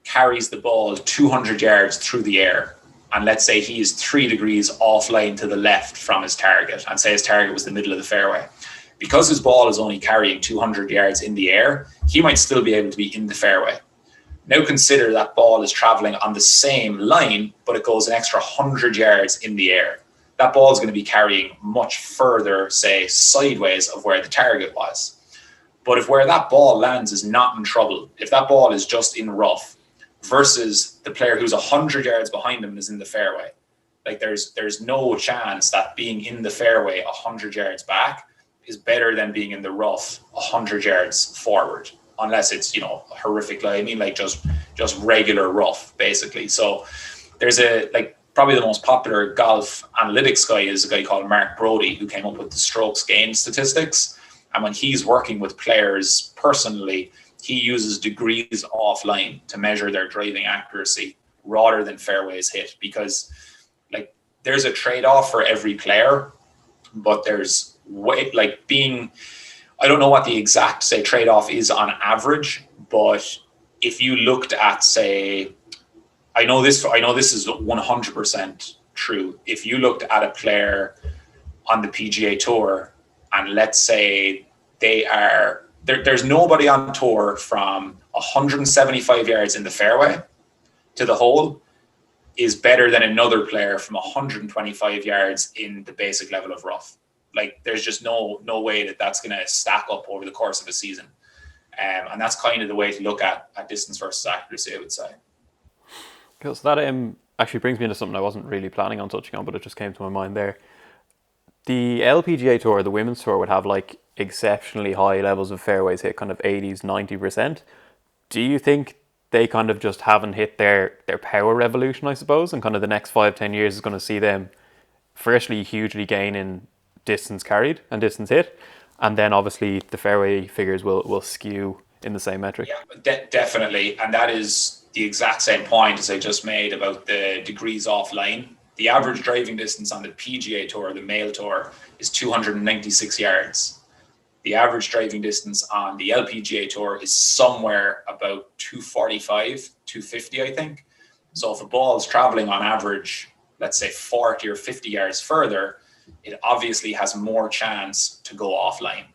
carries the ball 200 yards through the air, and let's say he is 3 degrees offline to the left from his target, and say his target was the middle of the fairway. Because his ball is only carrying 200 yards in the air, he might still be able to be in the fairway. Now consider that ball is traveling on the same line, but it goes an extra 100 yards in the air. That ball is going to be carrying much further, say, sideways of where the target was. But if where that ball lands is not in trouble, if that ball is just in rough, versus the player who's 100 yards behind him is in the fairway, like, there's no chance that being in the fairway 100 yards back is better than being in the rough 100 yards forward, unless it's, horrific. Like, I mean, like, just regular rough, basically. So there's probably the most popular golf analytics guy is a guy called Mark Brody, who came up with the strokes gained statistics. And when he's working with players personally, he uses degrees offline to measure their driving accuracy rather than fairways hit, because, like, there's a trade-off for every player, but there's I don't know what the exact, say, trade-off is on average, but if you looked at, say, I know this is 100% true. If you looked at a player on the PGA Tour, and let's say there's nobody on tour from 175 yards in the fairway to the hole is better than another player from 125 yards in the basic level of rough. Like, there's just no way that that's going to stack up over the course of a season. And that's kind of the way to look at distance versus accuracy, I would say. Cool. So that actually brings me into something I wasn't really planning on touching on, but it just came to my mind there. The LPGA Tour, the women's tour, would have like exceptionally high levels of fairways hit, kind of 80s, 90%. Do you think they kind of just haven't hit their power revolution, I suppose, and kind of the next 5-10 years is going to see them firstly hugely gain in distance carried and distance hit, and then obviously the fairway figures will skew in the same metric? Yeah, definitely. And that is the exact same point as I just made about the degrees offline. The average driving distance on the PGA Tour, the male tour, is 296 yards. The average driving distance on the LPGA Tour is somewhere about 245, 250, I think. So if a ball is traveling on average, let's say 40 or 50 yards further, it obviously has more chance to go offline.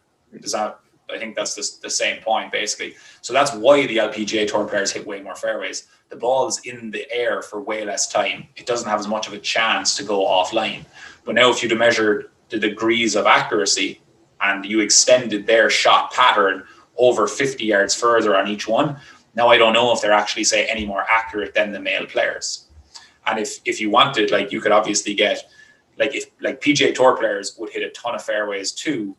I think that's the same point, basically. So that's why the LPGA Tour players hit way more fairways. The ball's in the air for way less time. It doesn't have as much of a chance to go offline. But now if you'd measure the degrees of accuracy and you extended their shot pattern over 50 yards further on each one, now I don't know if they're actually, say, any more accurate than the male players. And if you wanted, like, you could obviously get, if PGA Tour players would hit a ton of fairways too,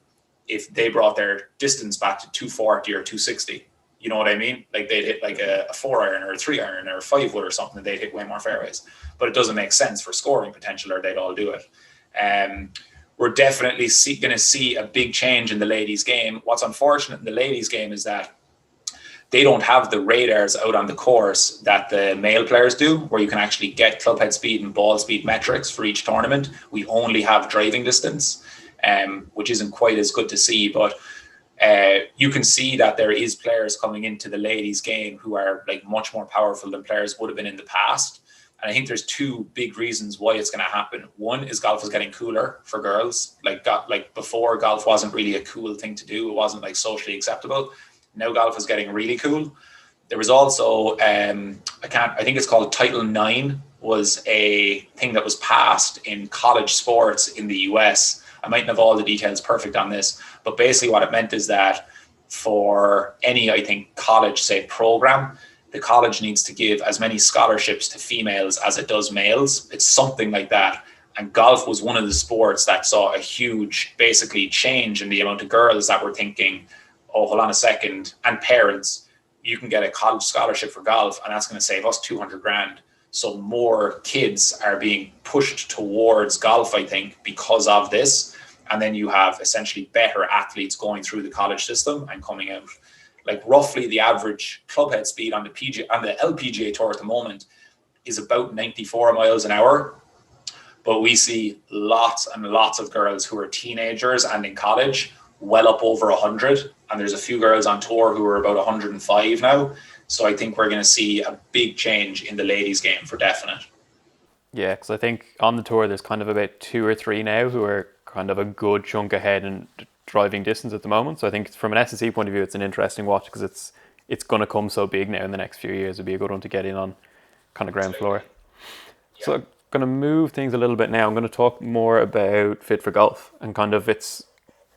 if they brought their distance back to 240 or 260. You know what I mean? Like they'd hit like a 4-iron or a 3-iron or a 5-wood or something, and they'd hit way more fairways. But it doesn't make sense for scoring potential, or they'd all do it. We're definitely going to see a big change in the ladies' game. What's unfortunate in the ladies' game is that they don't have the radars out on the course that the male players do, where you can actually get clubhead speed and ball speed metrics for each tournament. We only have driving distance, which isn't quite as good to see. But you can see that there is players coming into the ladies' game who are like much more powerful than players would have been in the past. And I think there's two big reasons why it's going to happen. One is golf is getting cooler for girls. Like before, golf wasn't really a cool thing to do. It wasn't like socially acceptable. Now golf is getting really cool. There was also, I think it's called Title IX, was a thing that was passed in college sports in the US. I mightn't have all the details perfect on this, but basically what it meant is that for any, I think, college, say, program, the college needs to give as many scholarships to females as it does males. It's something like that. And golf was one of the sports that saw a huge, basically, change in the amount of girls that were thinking, oh, hold on a second, and parents, you can get a college scholarship for golf, and that's going to save us 200 grand. So more kids are being pushed towards golf, I think, because of this. And then you have essentially better athletes going through the college system and coming out. Like roughly the average clubhead speed on the LPGA Tour at the moment is about 94 miles an hour. But we see lots and lots of girls who are teenagers and in college well up over 100. And there's a few girls on tour who are about 105 now. So I think we're going to see a big change in the ladies' game for definite. Yeah, because I think on the tour there's kind of about 2 or 3 now who are kind of a good chunk ahead in driving distance at the moment. So I think from an S&C point of view, it's an interesting watch because it's going to come so big now in the next few years. It'd be a good one to get in on kind of ground floor. Yeah. So I'm going to move things a little bit now. I'm going to talk more about Fit for Golf and kind of its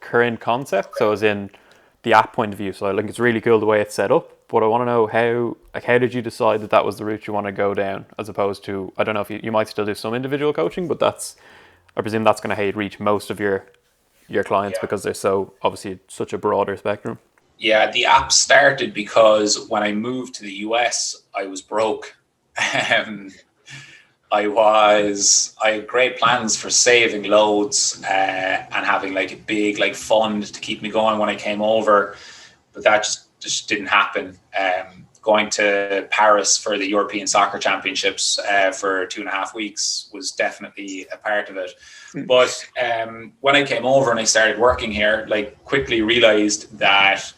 current concept. So as in the app point of view. So I think it's really cool the way it's set up. But I want to know how did you decide that was the route you want to go down, as opposed to, I don't know if you might still do some individual coaching, but I presume that's going to reach most of your clients because they're so obviously such a broader spectrum. Yeah, the app started because when I moved to the US, I was broke. I had great plans for saving loads and having like a big like fund to keep me going when I came over, but that just didn't happen. Going to Paris for the European Soccer Championships for 2.5 weeks was definitely a part of it. But when I came over and I started working here, like quickly realized that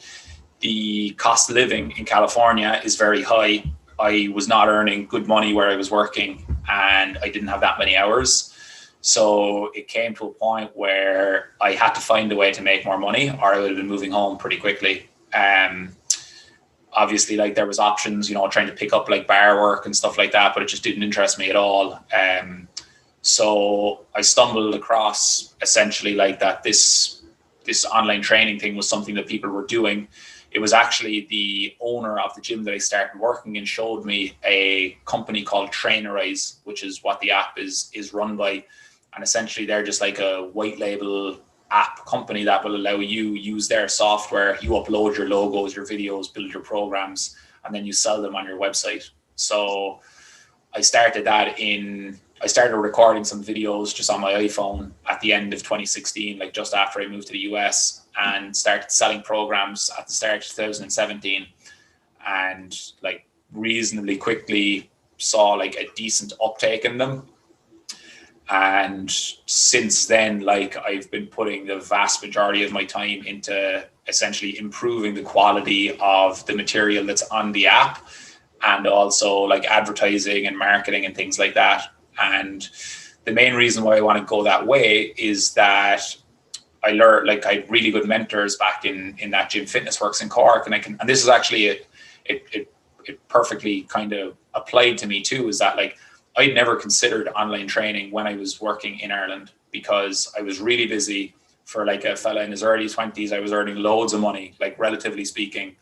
the cost of living in California is very high. I was not earning good money where I was working and I didn't have that many hours. So it came to a point where I had to find a way to make more money or I would have been moving home pretty quickly. Obviously, like there was options, trying to pick up like bar work and stuff like that, but it just didn't interest me at all. So I stumbled across essentially like that this online training thing was something that people were doing. It was actually the owner of the gym that I started working in showed me a company called Trainerize, which is what the app is run by. And essentially they're just like a white label app company that will allow you use their software. You upload your logos, your videos, build your programs, and then you sell them on your website. So I started recording some videos just on my iPhone at the end of 2016, like just after I moved to the US, and started selling programs at the start of 2017, and like reasonably quickly saw like a decent uptake in them. And since then, like I've been putting the vast majority of my time into essentially improving the quality of the material that's on the app, and also like advertising and marketing and things like that. And the main reason why I want to go that way is that I learned, like I had really good mentors back in that gym, Fitness Works in Cork, and this is actually it perfectly kind of applied to me too, is that like I'd never considered online training when I was working in Ireland, because I was really busy. For like a fella in his early 20s, I was earning loads of money, like relatively speaking.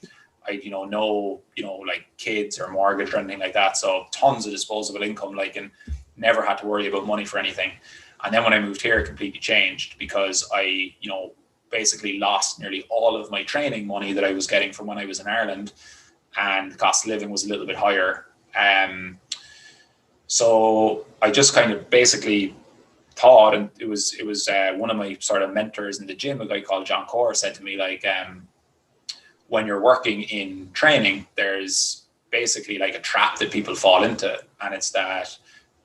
I, no, like kids or mortgage or anything like that. So tons of disposable income, like, and never had to worry about money for anything. And then when I moved here, it completely changed, because I, basically lost nearly all of my training money that I was getting from when I was in Ireland, and the cost of living was a little bit higher. So I just kind of basically thought, and it was one of my sort of mentors in the gym, a guy called John Core, said to me, like, when you're working in training, there's basically like a trap that people fall into. And it's that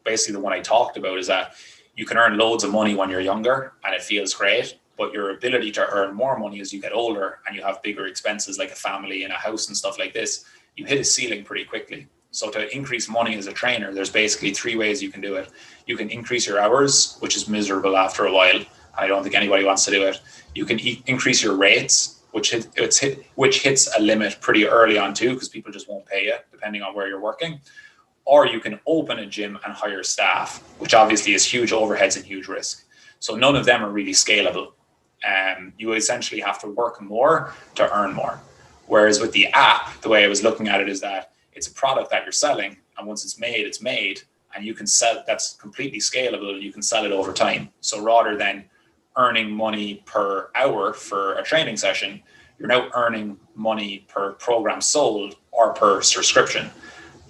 basically the one I talked about is that you can earn loads of money when you're younger and it feels great, but your ability to earn more money as you get older and you have bigger expenses like a family and a house and stuff like this, you hit a ceiling pretty quickly. So to increase money as a trainer, there's basically three ways you can do it. You can increase your hours, which is miserable after a while. I don't think anybody wants to do it. You can increase your rates, which hits a limit pretty early on too, because people just won't pay you depending on where you're working. Or you can open a gym and hire staff, which obviously is huge overheads and huge risk. So none of them are really scalable. You essentially have to work more to earn more. Whereas with the app, the way I was looking at it is that it's a product that you're selling, and once it's made, and you can sell, that's completely scalable. You can sell it over time. So rather than earning money per hour for a training session, you're now earning money per program sold or per subscription.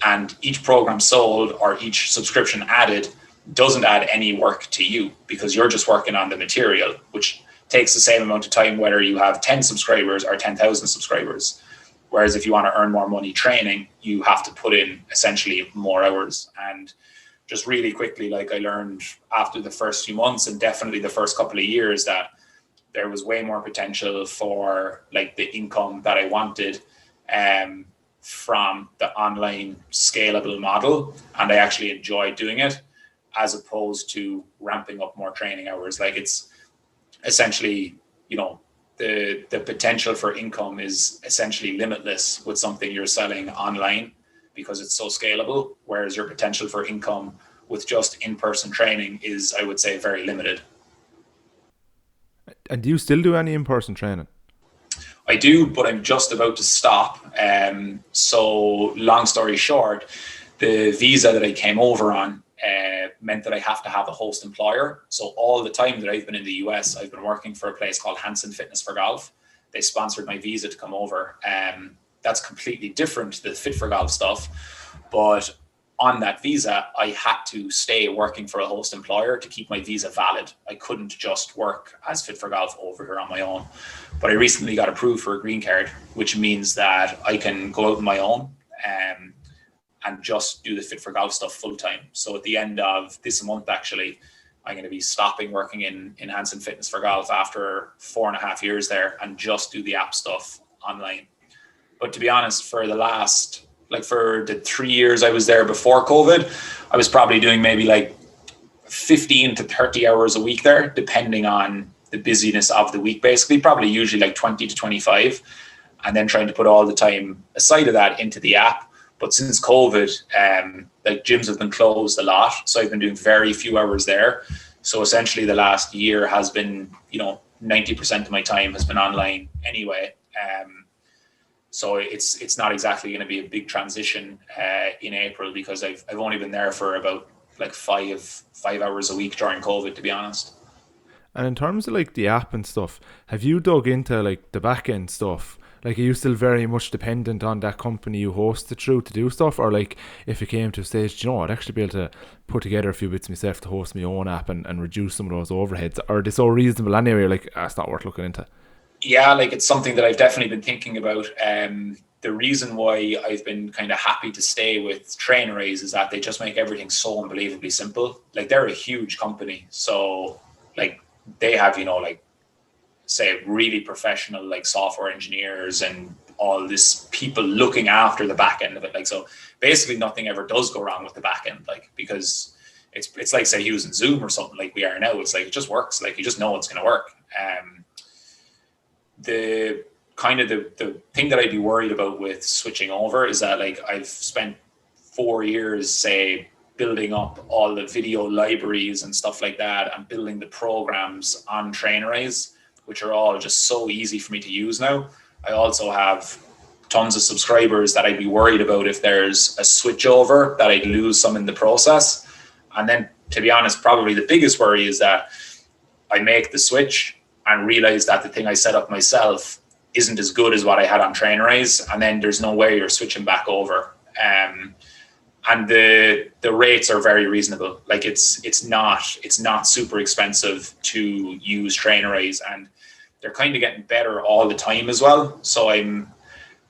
And each program sold or each subscription added doesn't add any work to you, because you're just working on the material, which takes the same amount of time whether you have 10 subscribers or 10,000 subscribers. Whereas if you want to earn more money training, you have to put in essentially more hours. And just really quickly, like I learned after the first few months and definitely the first couple of years, that there was way more potential for like the income that I wanted from the online scalable model. And I actually enjoyed doing it, as opposed to ramping up more training hours. Like it's essentially, the potential for income is essentially limitless with something you're selling online, because it's so scalable, whereas your potential for income with just in-person training is, I would say, very limited. And do you still do any in-person training? I do, but I'm just about to stop. So long story short, the visa that I came over on meant that I have to have a host employer. So all the time that I've been in the US, I've been working for a place called Hanson Fitness for Golf. They sponsored my visa to come over. That's completely different to the Fit for Golf stuff. But on that visa, I had to stay working for a host employer to keep my visa valid. I couldn't just work as Fit for Golf over here on my own. But I recently got approved for a green card, which means that I can go out on my own and just do the Fit for Golf stuff full time. So at the end of this month, actually, I'm going to be stopping working in Hanson Fitness for Golf after 4.5 years there, and just do the app stuff online. But to be honest, for the 3 years I was there before COVID, I was probably doing maybe like 15 to 30 hours a week there, depending on the busyness of the week, basically, probably usually like 20 to 25, and then trying to put all the time aside of that into the app. But since COVID, like gyms have been closed a lot. So I've been doing very few hours there. So essentially the last year has been, 90% of my time has been online anyway. So it's not exactly going to be a big transition in April, because I've only been there for about like 5 hours a week during COVID, to be honest. And in terms of like the app and stuff, have you dug into like the back end stuff? Like, are you still very much dependent on that company you host it through to do stuff? Or like, if it came to a stage, do you know, I'd actually be able to put together a few bits myself to host my own app and reduce some of those overheads? Or are they so reasonable anyway, you're like, it's not worth looking into? Yeah, like it's something that I've definitely been thinking about. The reason why I've been kind of happy to stay with Trainerays is that they just make everything so unbelievably simple. Like, they're a huge company. So like they have, like, say, really professional like software engineers and all this people looking after the back end of it. Like, so basically nothing ever does go wrong with the back end, like, because it's like, say, using Zoom or something like we are now. It's like, it just works. Like, you just know it's going to work. The kind of the thing that I'd be worried about with switching over is that, like, I've spent 4 years, say, building up all the video libraries and stuff like that, and building the programs on Trainerays, which are all just so easy for me to use now. I also have tons of subscribers that I'd be worried about if there's a switch over, that I'd lose some in the process. And then, to be honest, probably the biggest worry is that I make the switch and realize that the thing I set up myself isn't as good as what I had on Trainerays, and then there's no way you're switching back over. And the rates are very reasonable. Like, it's not super expensive to use Trainerays, and they're kind of getting better all the time as well. So I'm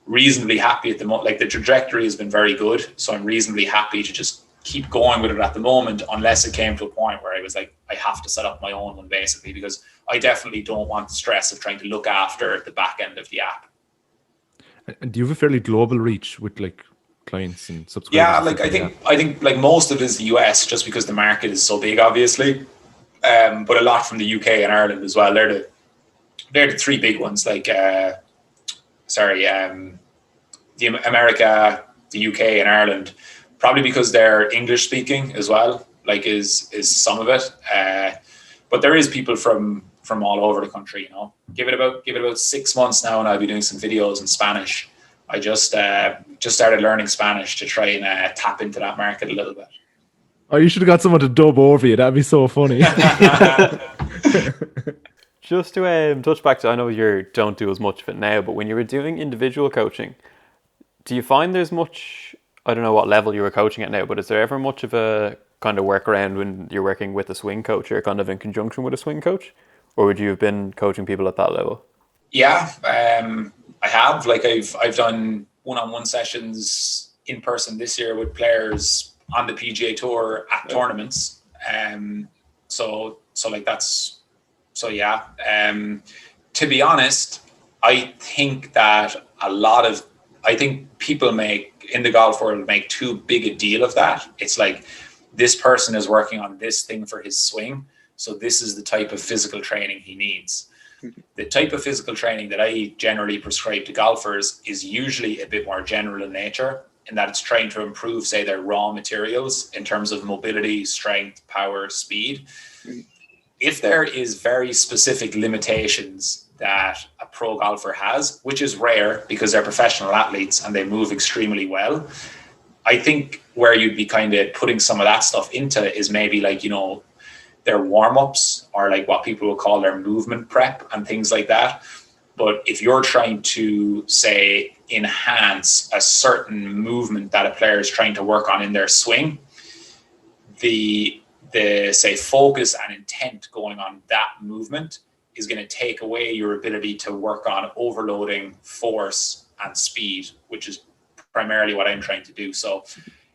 reasonably happy at the moment. Like, the trajectory has been very good, so I'm reasonably happy to just keep going with it at the moment, unless it came to a point where I was like, I have to set up my own one, basically, because I definitely don't want the stress of trying to look after the back end of the app. And do you have a fairly global reach with like clients and subscribers? Yeah, like I think like most of it is the US, just because the market is so big, obviously. But a lot from the UK and Ireland as well. They're the three big ones. Like, the America, the UK, and Ireland, probably because they're English speaking as well. Like, is some of it. But there is people from all over the country. Give it about 6 months now, and I'll be doing some videos in Spanish. I just started learning Spanish to try and tap into that market a little bit. Oh, you should have got someone to dub over you. That'd be so funny. Just to touch back to, I know you don't do as much of it now, but when you were doing individual coaching, do you find there's much, I don't know what level you were coaching at now, but is there ever much of a kind of workaround when you're working with a swing coach or kind of in conjunction with a swing coach? Or would you have been coaching people at that level? Yeah, I have. Like, I've done one-on-one sessions in person this year with players on the PGA Tour at tournaments. So like that's, so yeah. To be honest, I think that I think people in the golf world make too big a deal of that. It's like, this person is working on this thing for his swing, so this is the type of physical training he needs. The type of physical training that I generally prescribe to golfers is usually a bit more general in nature, in that it's trying to improve, say, their raw materials in terms of mobility, strength, power, speed. If there is very specific limitations that a pro golfer has, which is rare because they're professional athletes and they move extremely well, I think where you'd be kind of putting some of that stuff into is maybe like, their warm-ups, or like what people will call their movement prep and things like that. But if you're trying to, say, enhance a certain movement that a player is trying to work on in their swing, the say focus and intent going on that movement is going to take away your ability to work on overloading, force, and speed, which is primarily what I'm trying to do. So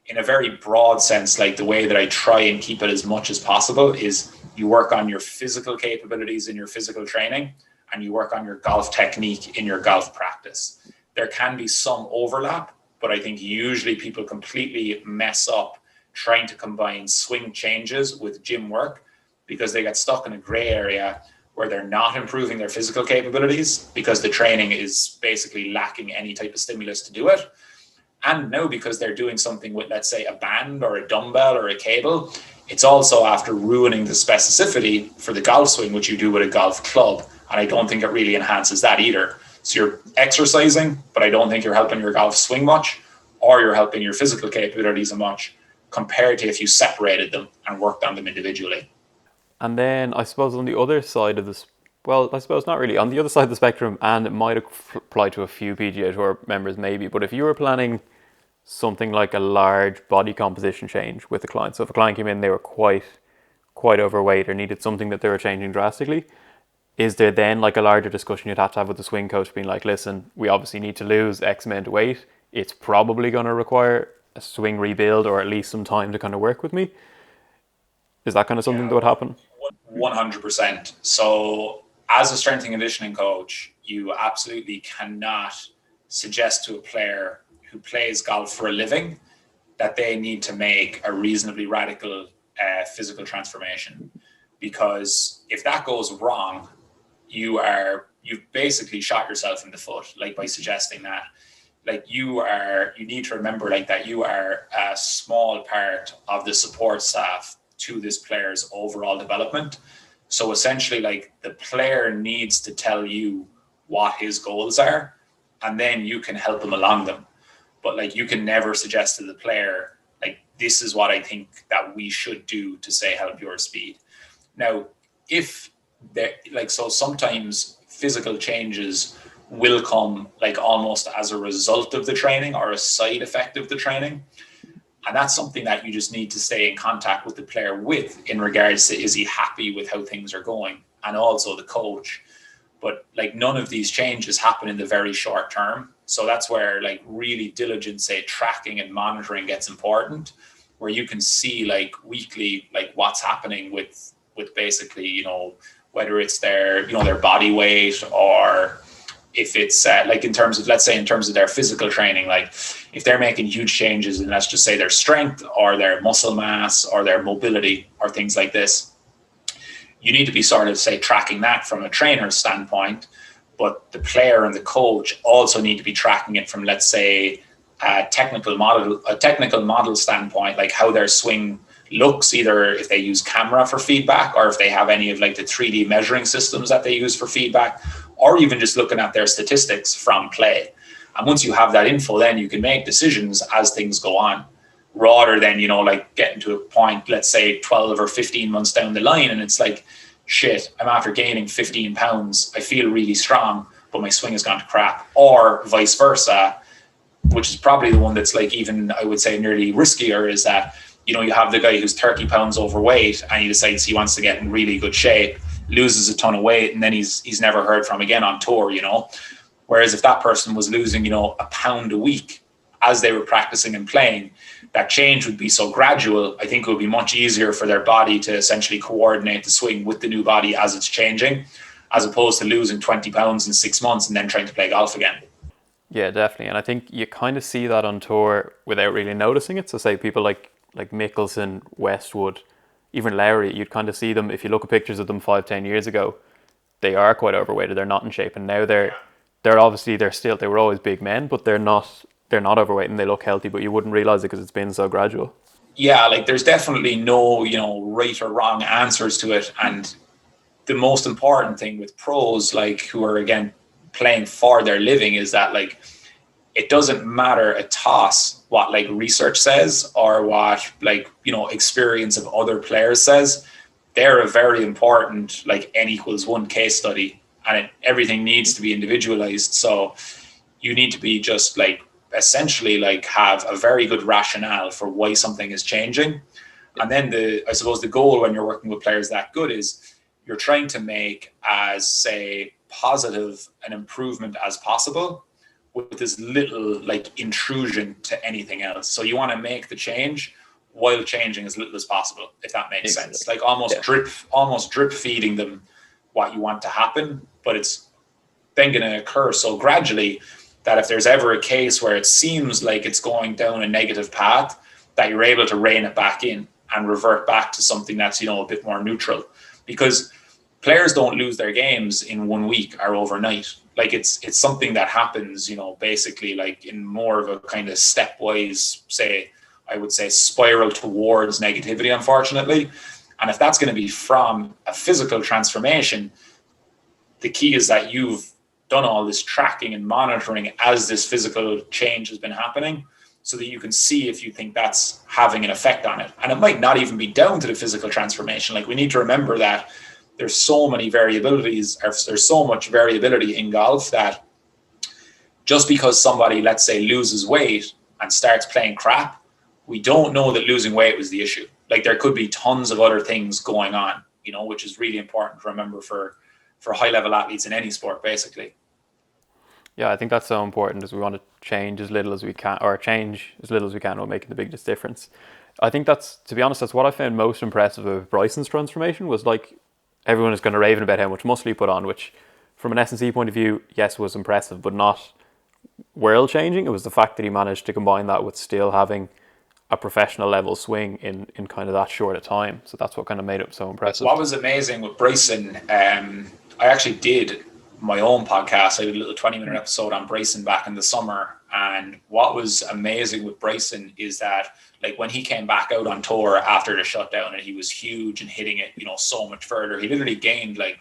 in a very broad sense, like, the way that I try and keep it as much as possible is you work on your physical capabilities in your physical training, and you work on your golf technique in your golf practice. There can be some overlap, but I think usually people completely mess up trying to combine swing changes with gym work, because they get stuck in a gray area where they're not improving their physical capabilities because the training is basically lacking any type of stimulus to do it. And now, because they're doing something with, let's say, a band or a dumbbell or a cable, it's also after ruining the specificity for the golf swing, which you do with a golf club. And I don't think it really enhances that either. So you're exercising, but I don't think you're helping your golf swing much, or you're helping your physical capabilities much. compared to if you separated them and worked on them individually. And then I suppose on the other side of this, well, I suppose not really, on the other side of the spectrum, and it might apply to a few PGA Tour members maybe, but if you were planning something like a large body composition change with a client, so if a client came in, they were quite overweight or needed something that they were changing drastically, is there then like a larger discussion you'd have to have with the swing coach being like, listen, we obviously need to lose X amount of weight. It's probably going to require a swing rebuild or at least some time to kind of work with me. Is that kind of something that would happen? 100%. So as a strength and conditioning coach, you absolutely cannot suggest to a player who plays golf for a living that they need to make a reasonably radical physical transformation. Because if that goes wrong, you've basically shot yourself in the foot, like by suggesting that. Like you need to remember like that you are a small part of the support staff to this player's overall development. So essentially, like the player needs to tell you what his goals are, and then you can help him along them. But like you can never suggest to the player, like, this is what I think that we should do to say help your speed. Now, if there, like, so sometimes physical changes will come like almost as a result of the training or a side effect of the training. And that's something that you just need to stay in contact with the player with in regards to, is he happy with how things are going? And also the coach. But like none of these changes happen in the very short term. So that's where like really diligent, say, tracking and monitoring gets important, where you can see like weekly, like what's happening with basically, you know, whether it's their, you know, their body weight, or if it's like in terms of, let's say in terms of their physical training, like if they're making huge changes in, let's just say, their strength or their muscle mass or their mobility or things like this, you need to be sort of, say, tracking that from a trainer's standpoint. But the player and the coach also need to be tracking it from, let's say, a technical model standpoint, like how their swing looks, either if they use camera for feedback or if they have any of like the 3D measuring systems that they use for feedback, or even just looking at their statistics from play. And once you have that info, then you can make decisions as things go on, rather than, you know, like getting to a point, let's say 12 or 15 months down the line, and it's like, shit, I'm after gaining 15 pounds. I feel really strong, but my swing has gone to crap. Or vice versa, which is probably the one that's like even, I would say, nearly riskier, is that, you know, you have the guy who's 30 pounds overweight and he decides he wants to get in really good shape, loses a ton of weight, and then he's never heard from again on tour, you know. Whereas if that person was losing, you know, a pound a week as they were practicing and playing, that change would be so gradual. I think it would be much easier for their body to essentially coordinate the swing with the new body as it's changing, as opposed to losing 20 pounds in 6 months and then trying to play golf again. Yeah, definitely. And I think you kind of see that on tour without really noticing it. So say people like Mickelson, Westwood, even Lowry, you'd kind of see them, if you look at pictures of them 5-10 years ago, they are quite overweight, or they're not in shape. And now they were always big men, but they're not overweight and they look healthy, but you wouldn't realize it because it's been so gradual. Yeah, like there's definitely no, you know, right or wrong answers to it. And the most important thing with pros, like who are again playing for their living, is that like it doesn't matter a toss what like research says or what, like, you know, experience of other players says. They're a very important like N=1 case study, and everything needs to be individualized. So you need to be just like essentially like have a very good rationale for why something is changing. And then I suppose the goal when you're working with players that good is you're trying to make as, say, positive an improvement as possible with as little like intrusion to anything else. So you want to make the change while changing as little as possible, if that makes sense. Like almost drip feeding them what you want to happen, but it's then going to occur so gradually that if there's ever a case where it seems like it's going down a negative path, that you're able to rein it back in and revert back to something that's, you know, a bit more neutral. Because players don't lose their games in 1 week or overnight. Like it's something that happens, you know, basically like in more of a kind of stepwise, say, I would say spiral towards negativity, unfortunately. And if that's going to be from a physical transformation, the key is that you've done all this tracking and monitoring as this physical change has been happening. so that you can see if you think that's having an effect on it. And it might not even be down to the physical transformation. Like, we need to remember that there's so many variabilities, or there's so much variability in golf, that just because somebody, let's say, loses weight and starts playing crap, we don't know that losing weight was the issue. Like, there could be tons of other things going on, you know, which is really important to remember for high level athletes in any sport, basically. Yeah, I think that's so important, as we want to change as little as we can, or change as little as we can while making the biggest difference. I think that's, to be honest, that's what I found most impressive of Bryson's transformation, was like, everyone is going to raving about how much muscle he put on, which from an S&C point of view, yes, was impressive, but not world changing. It was the fact that he managed to combine that with still having a professional level swing in kind of that short a time. So that's what kind of made it so impressive. What was amazing with Bryson, I actually did my own podcast. I did a little 20-minute episode on Bryson back in the summer. And what was amazing with Bryson is that, like, when he came back out on tour after the shutdown, and he was huge and hitting it, you know, so much further, he literally gained, like,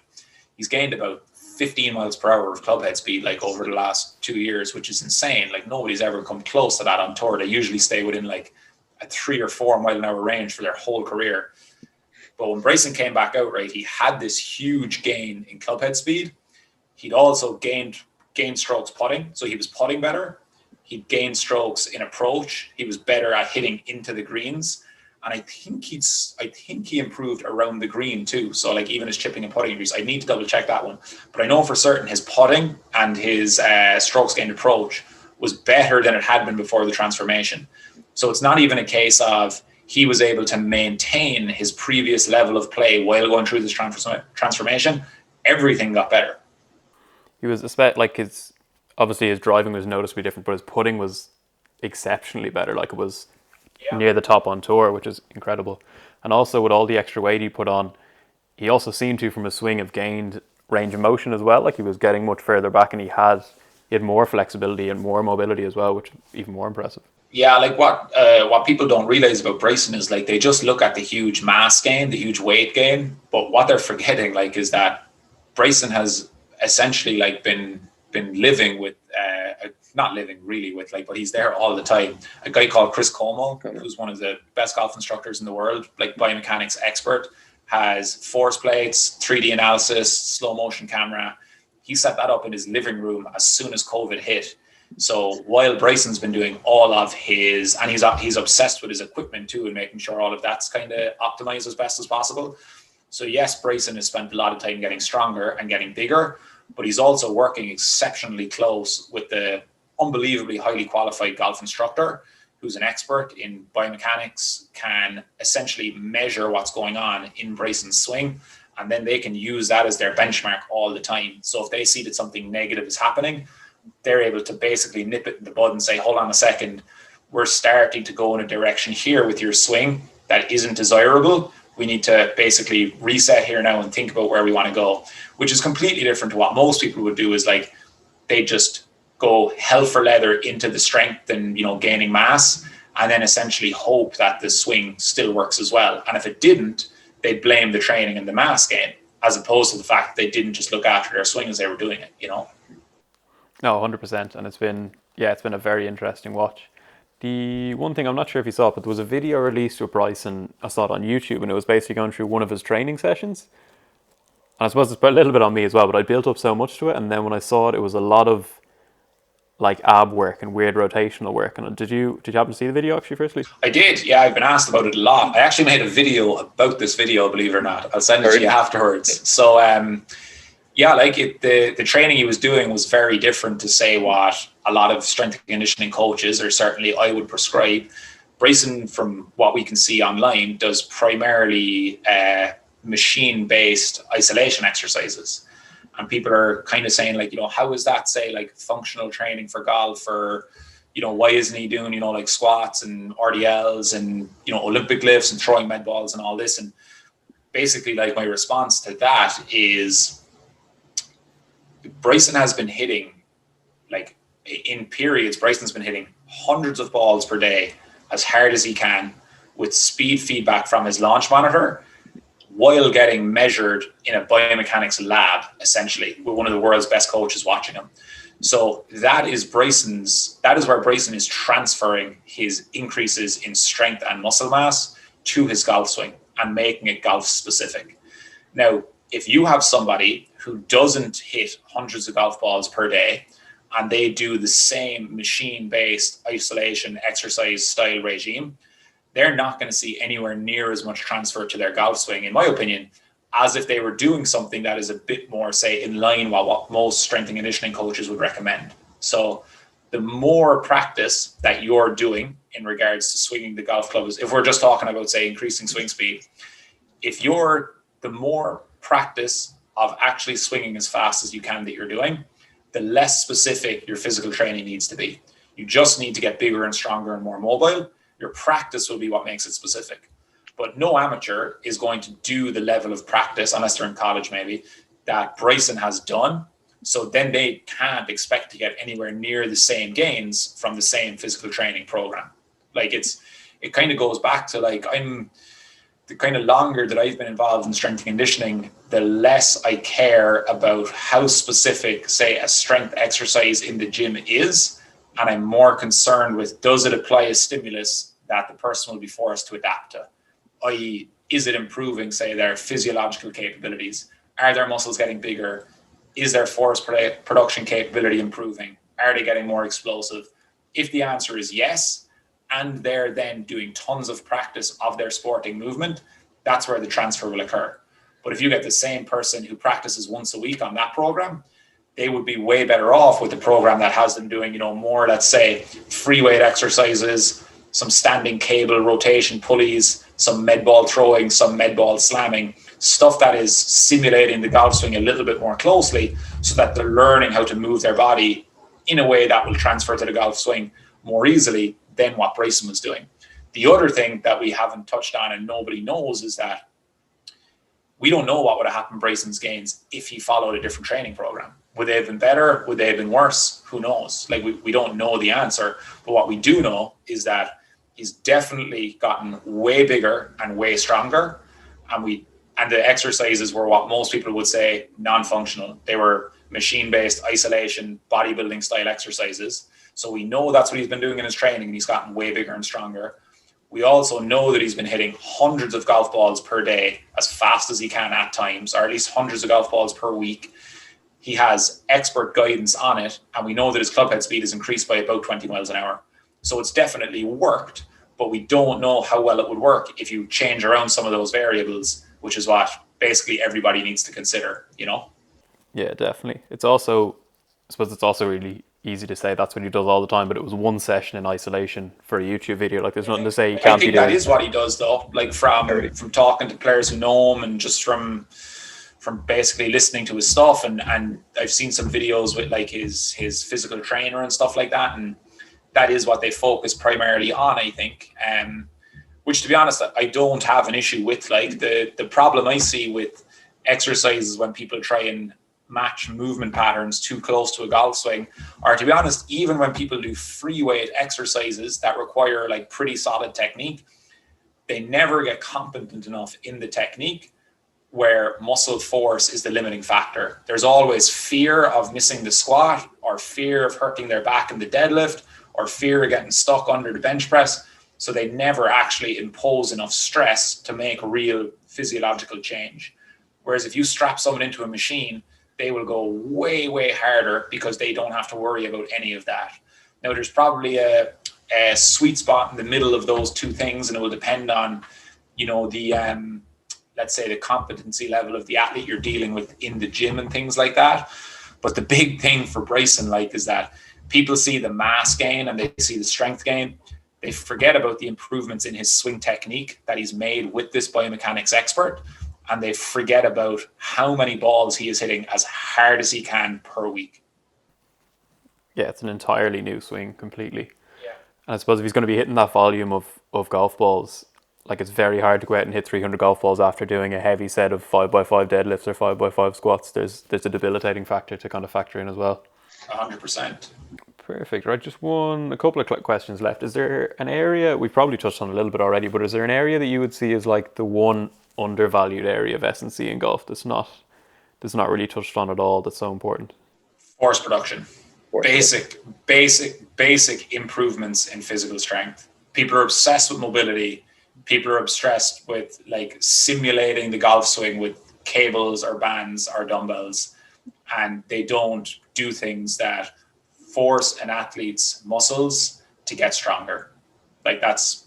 he's gained about 15 miles per hour of club head speed, like, over the last 2 years, which is insane. Like, nobody's ever come close to that on tour. They usually stay within like a 3 or 4 mile an hour range for their whole career. But when Bryson came back out, right, he had this huge gain in club head speed. He'd also gained strokes putting, so he was putting better. He'd gained strokes in approach. He was better at hitting into the greens, and I think he improved around the green too. So, like, even his chipping and putting increase. I need to double check that one, but I know for certain his putting and his strokes gained approach was better than it had been before the transformation. So it's not even a case of he was able to maintain his previous level of play while going through this transformation. Everything got better. He was, like, his driving was noticeably different, but his putting was exceptionally better. Like, it was near the top on tour, which is incredible. And also, with all the extra weight he put on, he also seemed to, from his swing, have gained range of motion as well. Like, he was getting much further back, and he had more flexibility and more mobility as well, which is even more impressive. Yeah, like, what people don't realize about Bryson is, like, they just look at the huge mass gain, the huge weight gain, but what they're forgetting, like, is that Bryson has essentially, like, been living with not living really with, like, but he's there all the time, a guy called Chris Como, who's one of the best golf instructors in the world, like, biomechanics expert, has force plates, 3D analysis, slow motion camera. He set that up in his living room as soon as COVID hit. So while Bryson's been doing all of his, and he's obsessed with his equipment too, and making sure all of that's kind of optimized as best as possible. So yes, Bryson has spent a lot of time getting stronger and getting bigger, but he's also working exceptionally close with the unbelievably highly qualified golf instructor, who's an expert in biomechanics, can essentially measure what's going on in Bryson's swing, and then they can use that as their benchmark all the time. So if they see that something negative is happening, they're able to basically nip it in the bud and say, hold on a second, we're starting to go in a direction here with your swing that isn't desirable. We need to basically reset here now and think about where we want to go, which is completely different to what most people would do. Is like, they just go hell for leather into the strength and, you know, gaining mass, and then essentially hope that the swing still works as well. And if it didn't, they'd blame the training and the mass gain, as opposed to the fact that they didn't just look after their swing as they were doing it, you know? No, 100%. And it's been a very interesting watch. The one thing, I'm not sure if you saw it, but there was a video released with Bryson, I saw it on YouTube, and it was basically going through one of his training sessions. And I suppose it's a little bit on me as well, but I built up so much to it, and then when I saw it, it was a lot of, like, ab work and weird rotational work. And did you happen to see the video, actually, firstly? I did, yeah. I've been asked about it a lot. I actually made a video about this video, believe it or not. I'll send it to you afterwards. So, yeah, like, the training he was doing was very different to, say, what a lot of strength and conditioning coaches, or certainly I would prescribe. Bryson, from what we can see online, does primarily machine-based isolation exercises. And people are kind of saying, like, you know, how is that, say, like, functional training for golf? Or, you know, why isn't he doing, you know, like, squats and RDLs and, you know, Olympic lifts and throwing med balls and all this? And basically, like, my response to that is, Bryson has been hitting, like, in periods, Bryson's been hitting hundreds of balls per day as hard as he can with speed feedback from his launch monitor, while getting measured in a biomechanics lab, essentially, with one of the world's best coaches watching him. So that is where Bryson is transferring his increases in strength and muscle mass to his golf swing and making it golf specific. Now, if you have somebody who doesn't hit hundreds of golf balls per day and they do the same machine-based isolation exercise style regime, they're not going to see anywhere near as much transfer to their golf swing, in my opinion, as if they were doing something that is a bit more, say, in line with what most strength and conditioning coaches would recommend. So the more practice that you're doing in regards to swinging the golf club, if we're just talking about, say, increasing swing speed, the more practice of actually swinging as fast as you can that you're doing, the less specific your physical training needs to be. You just need to get bigger and stronger and more mobile. Your practice will be what makes it specific. But no amateur is going to do the level of practice, unless they're in college maybe, that Bryson has done. So then they can't expect to get anywhere near the same gains from the same physical training program. Like it kind of goes back to like, the kind of longer that I've been involved in strength and conditioning, the less I care about how specific, say, a strength exercise in the gym is. And I'm more concerned with, does it apply a stimulus that the person will be forced to adapt to? I.e., is it improving, say, their physiological capabilities? Are their muscles getting bigger? Is their force production capability improving? Are they getting more explosive? If the answer is yes, and they're then doing tons of practice of their sporting movement, that's where the transfer will occur. But if you get the same person who practices once a week on that program, they would be way better off with the program that has them doing, more, let's say, free weight exercises, some standing cable rotation pulleys, some med ball throwing, some med ball slamming, stuff that is simulating the golf swing a little bit more closely so that they're learning how to move their body in a way that will transfer to the golf swing more easily than what Bryson was doing. The other thing that we haven't touched on and nobody knows is that we don't know what would have happened to Bryson's gains if he followed a different training program. Would they have been better? Would they have been worse? Who knows? Like we don't know the answer. But what we do know is that he's definitely gotten way bigger and way stronger. And the exercises were what most people would say non-functional. They were machine-based isolation, bodybuilding style exercises. So we know that's what he's been doing in his training, and he's gotten way bigger and stronger. We also know that he's been hitting hundreds of golf balls per day as fast as he can at times, or at least hundreds of golf balls per week. He has expert guidance on it, and we know that his club head speed is increased by about 20 miles an hour. So it's definitely worked, but we don't know how well it would work if you change around some of those variables, which is what basically everybody needs to consider, Yeah, definitely. I suppose it's also really easy to say that's what he does all the time, but it was one session in isolation for a YouTube video. Like, there's nothing to say he can't be doing. I think that is what he does, though. Like from talking to players who know him, and just from basically listening to his stuff, and I've seen some videos with like his physical trainer and stuff like that, and that is what they focus primarily on, I think. Which, to be honest, I don't have an issue with. Like the problem I see with exercises when people try and match movement patterns too close to a golf swing, or to be honest, even when people do free weight exercises that require like pretty solid technique, they never get competent enough in the technique where muscle force is the limiting factor. There's always fear of missing the squat, or fear of hurting their back in the deadlift, or fear of getting stuck under the bench press. So they never actually impose enough stress to make real physiological change. Whereas if you strap someone into a machine, they will go way, way harder because they don't have to worry about any of that. Now, there's probably a sweet spot in the middle of those two things, and it will depend on, the let's say the competency level of the athlete you're dealing with in the gym and things like that. But the big thing for Bryson, is that people see the mass gain and they see the strength gain. They forget about the improvements in his swing technique that he's made with this biomechanics expert. And they forget about how many balls he is hitting as hard as he can per week. Yeah, it's an entirely new swing completely. Yeah. And I suppose if he's going to be hitting that volume of golf balls, like, it's very hard to go out and hit 300 golf balls after doing a heavy set of 5x5 deadlifts or 5x5 squats. There's a debilitating factor to kind of factor in as well. 100%. Perfect. Right, just a couple of questions left. Is there an area, we've probably touched on a little bit already, but is there an area that you would see as like the one undervalued area of S&C in golf that's not really touched on at all, that's so important? Force production. basic improvements in physical strength. People are obsessed with mobility. People are obsessed with like simulating the golf swing with cables or bands or dumbbells, and they don't do things that force an athlete's muscles to get stronger. Like that's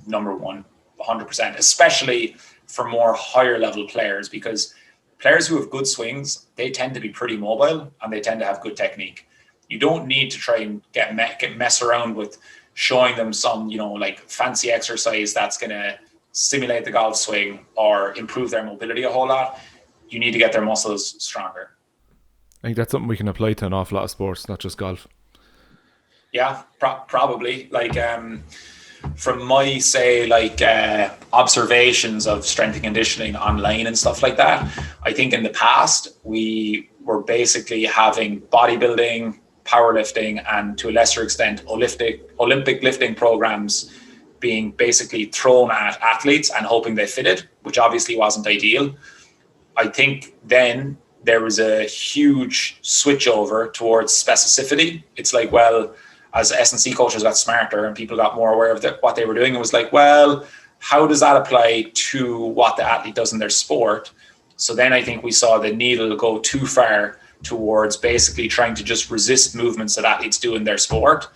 number one, 100%, especially for more higher level players, because players who have good swings, they tend to be pretty mobile and they tend to have good technique. You don't need to try and get mess around with showing them some, like fancy exercise that's going to simulate the golf swing or improve their mobility a whole lot. You need to get their muscles stronger. I think that's something we can apply to an awful lot of sports, not just golf. Yeah, probably. Like from my observations of strength and conditioning online and stuff like that, I think in the past we were basically having bodybuilding, powerlifting, and to a lesser extent Olympic lifting programs being basically thrown at athletes and hoping they fitted, which obviously wasn't ideal. I think then there was a huge switch over towards specificity. It's like, well, as S&C coaches got smarter and people got more aware of what they were doing, it was like, well, how does that apply to what the athlete does in their sport? So then I think we saw the needle go too far towards basically trying to just resist movements that athletes do in their sport.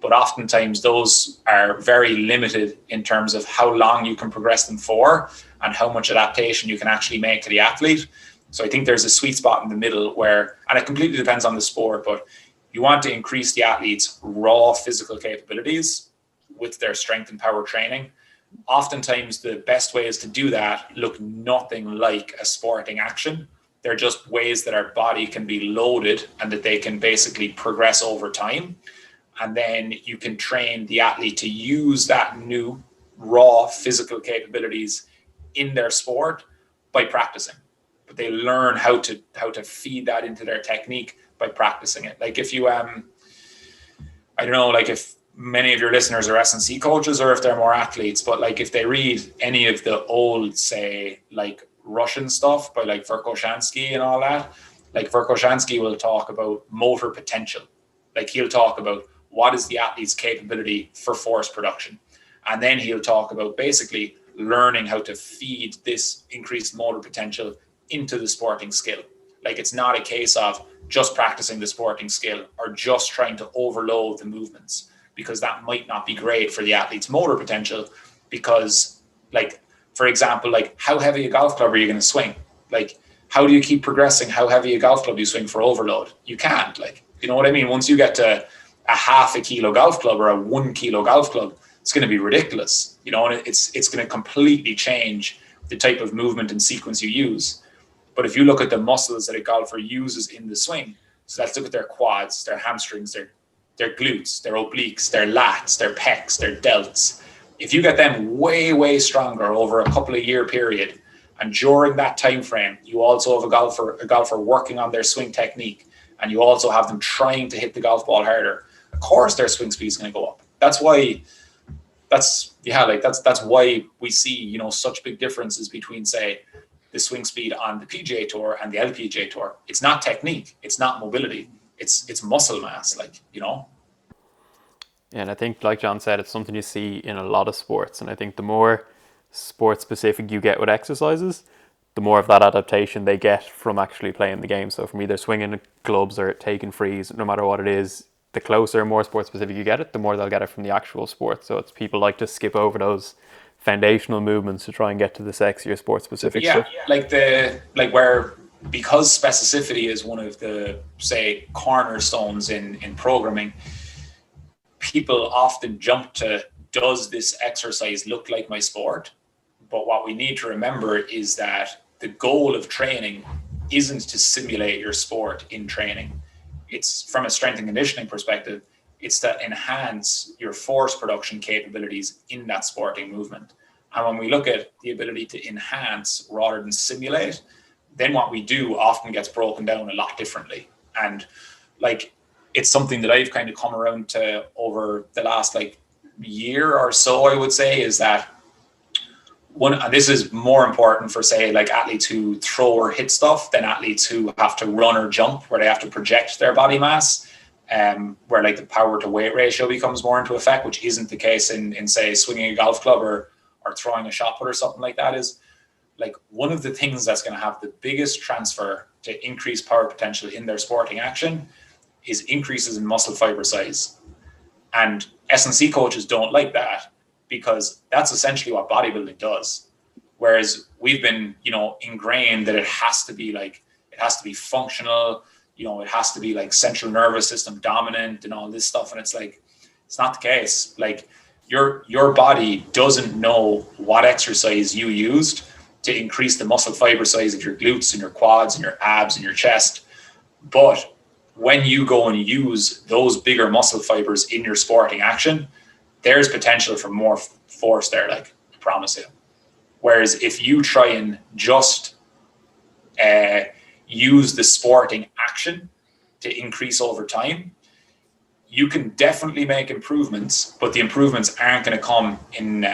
But oftentimes those are very limited in terms of how long you can progress them for and how much adaptation you can actually make to the athlete. So I think there's a sweet spot in the middle where, and it completely depends on the sport, but you want to increase the athlete's raw physical capabilities with their strength and power training. Oftentimes the best ways to do that look nothing like a sporting action. They're just ways that our body can be loaded and that they can basically progress over time. And then you can train the athlete to use that new raw physical capabilities in their sport by practicing. But they learn how to feed that into their technique by practicing it. Like if you, I don't know, like if many of your listeners are S&C coaches or if they're more athletes, but like if they read any of the old, say, like Russian stuff by like Verkhoshansky and all that, like Verkhoshansky will talk about motor potential. Like he'll talk about what is the athlete's capability for force production. And then he'll talk about basically learning how to feed this increased motor potential into the sporting skill. Like it's not a case of just practicing the sporting skill or just trying to overload the movements, because that might not be great for the athlete's motor potential. Because like, for example, like how heavy a golf club are you going to swing? Like, how do you keep progressing how heavy a golf club you swing for overload? You can't, like, you know what I mean? Once you get to a half a kilo golf club or a 1 kilo golf club, it's going to be ridiculous, you know, and it's going to completely change the type of movement and sequence you use. But if you look at the muscles that a golfer uses in the swing, so let's look at their quads, their hamstrings, their glutes, their obliques, their lats, their pecs, their delts. If you get them way, way stronger over a couple of year period, and during that time frame, you also have a golfer working on their swing technique, and you also have them trying to hit the golf ball harder, of course their swing speed is going to go up. That's why we see, you know, such big differences between, say, the swing speed on the PGA Tour and the LPGA Tour. It's not technique, it's not mobility, it's muscle mass, like, you know. Yeah, and I think, like John said, it's something you see in a lot of sports. And I think the more sport specific you get with exercises, the more of that adaptation they get from actually playing the game. So from either swinging clubs or taking frees, no matter what it is, the closer and more sport specific you get it, the more they'll get it from the actual sport. So it's people like to skip over those foundational movements to try and get to the sexier sport specific stuff. Where, because specificity is one of the, say, cornerstones in programming, people often jump to, does this exercise look like my sport? But what we need to remember is that the goal of training isn't to simulate your sport in training. It's, from a strength and conditioning perspective, it's to enhance your force production capabilities in that sporting movement. And when we look at the ability to enhance rather than simulate, then what we do often gets broken down a lot differently. And like, it's something that I've kind of come around to over the last like year or so, I would say, is that one, and this is more important for, say, like athletes who throw or hit stuff than athletes who have to run or jump, where they have to project their body mass. where like the power to weight ratio becomes more into effect, which isn't the case in say swinging a golf club or throwing a shot put or something like that. Is like one of the things that's going to have the biggest transfer to increase power potential in their sporting action is increases in muscle fiber size. And S&C coaches don't like that because that's essentially what bodybuilding does. Whereas we've been, ingrained that it has to be functional, it has to be like central nervous system dominant and all this stuff. And it's like, it's not the case. Like your body doesn't know what exercise you used to increase the muscle fiber size of your glutes and your quads and your abs and your chest. But when you go and use those bigger muscle fibers in your sporting action, there's potential for more force there, like I promise you. Whereas if you try and just use the sporting action to increase over time, you can definitely make improvements, but the improvements aren't going to come in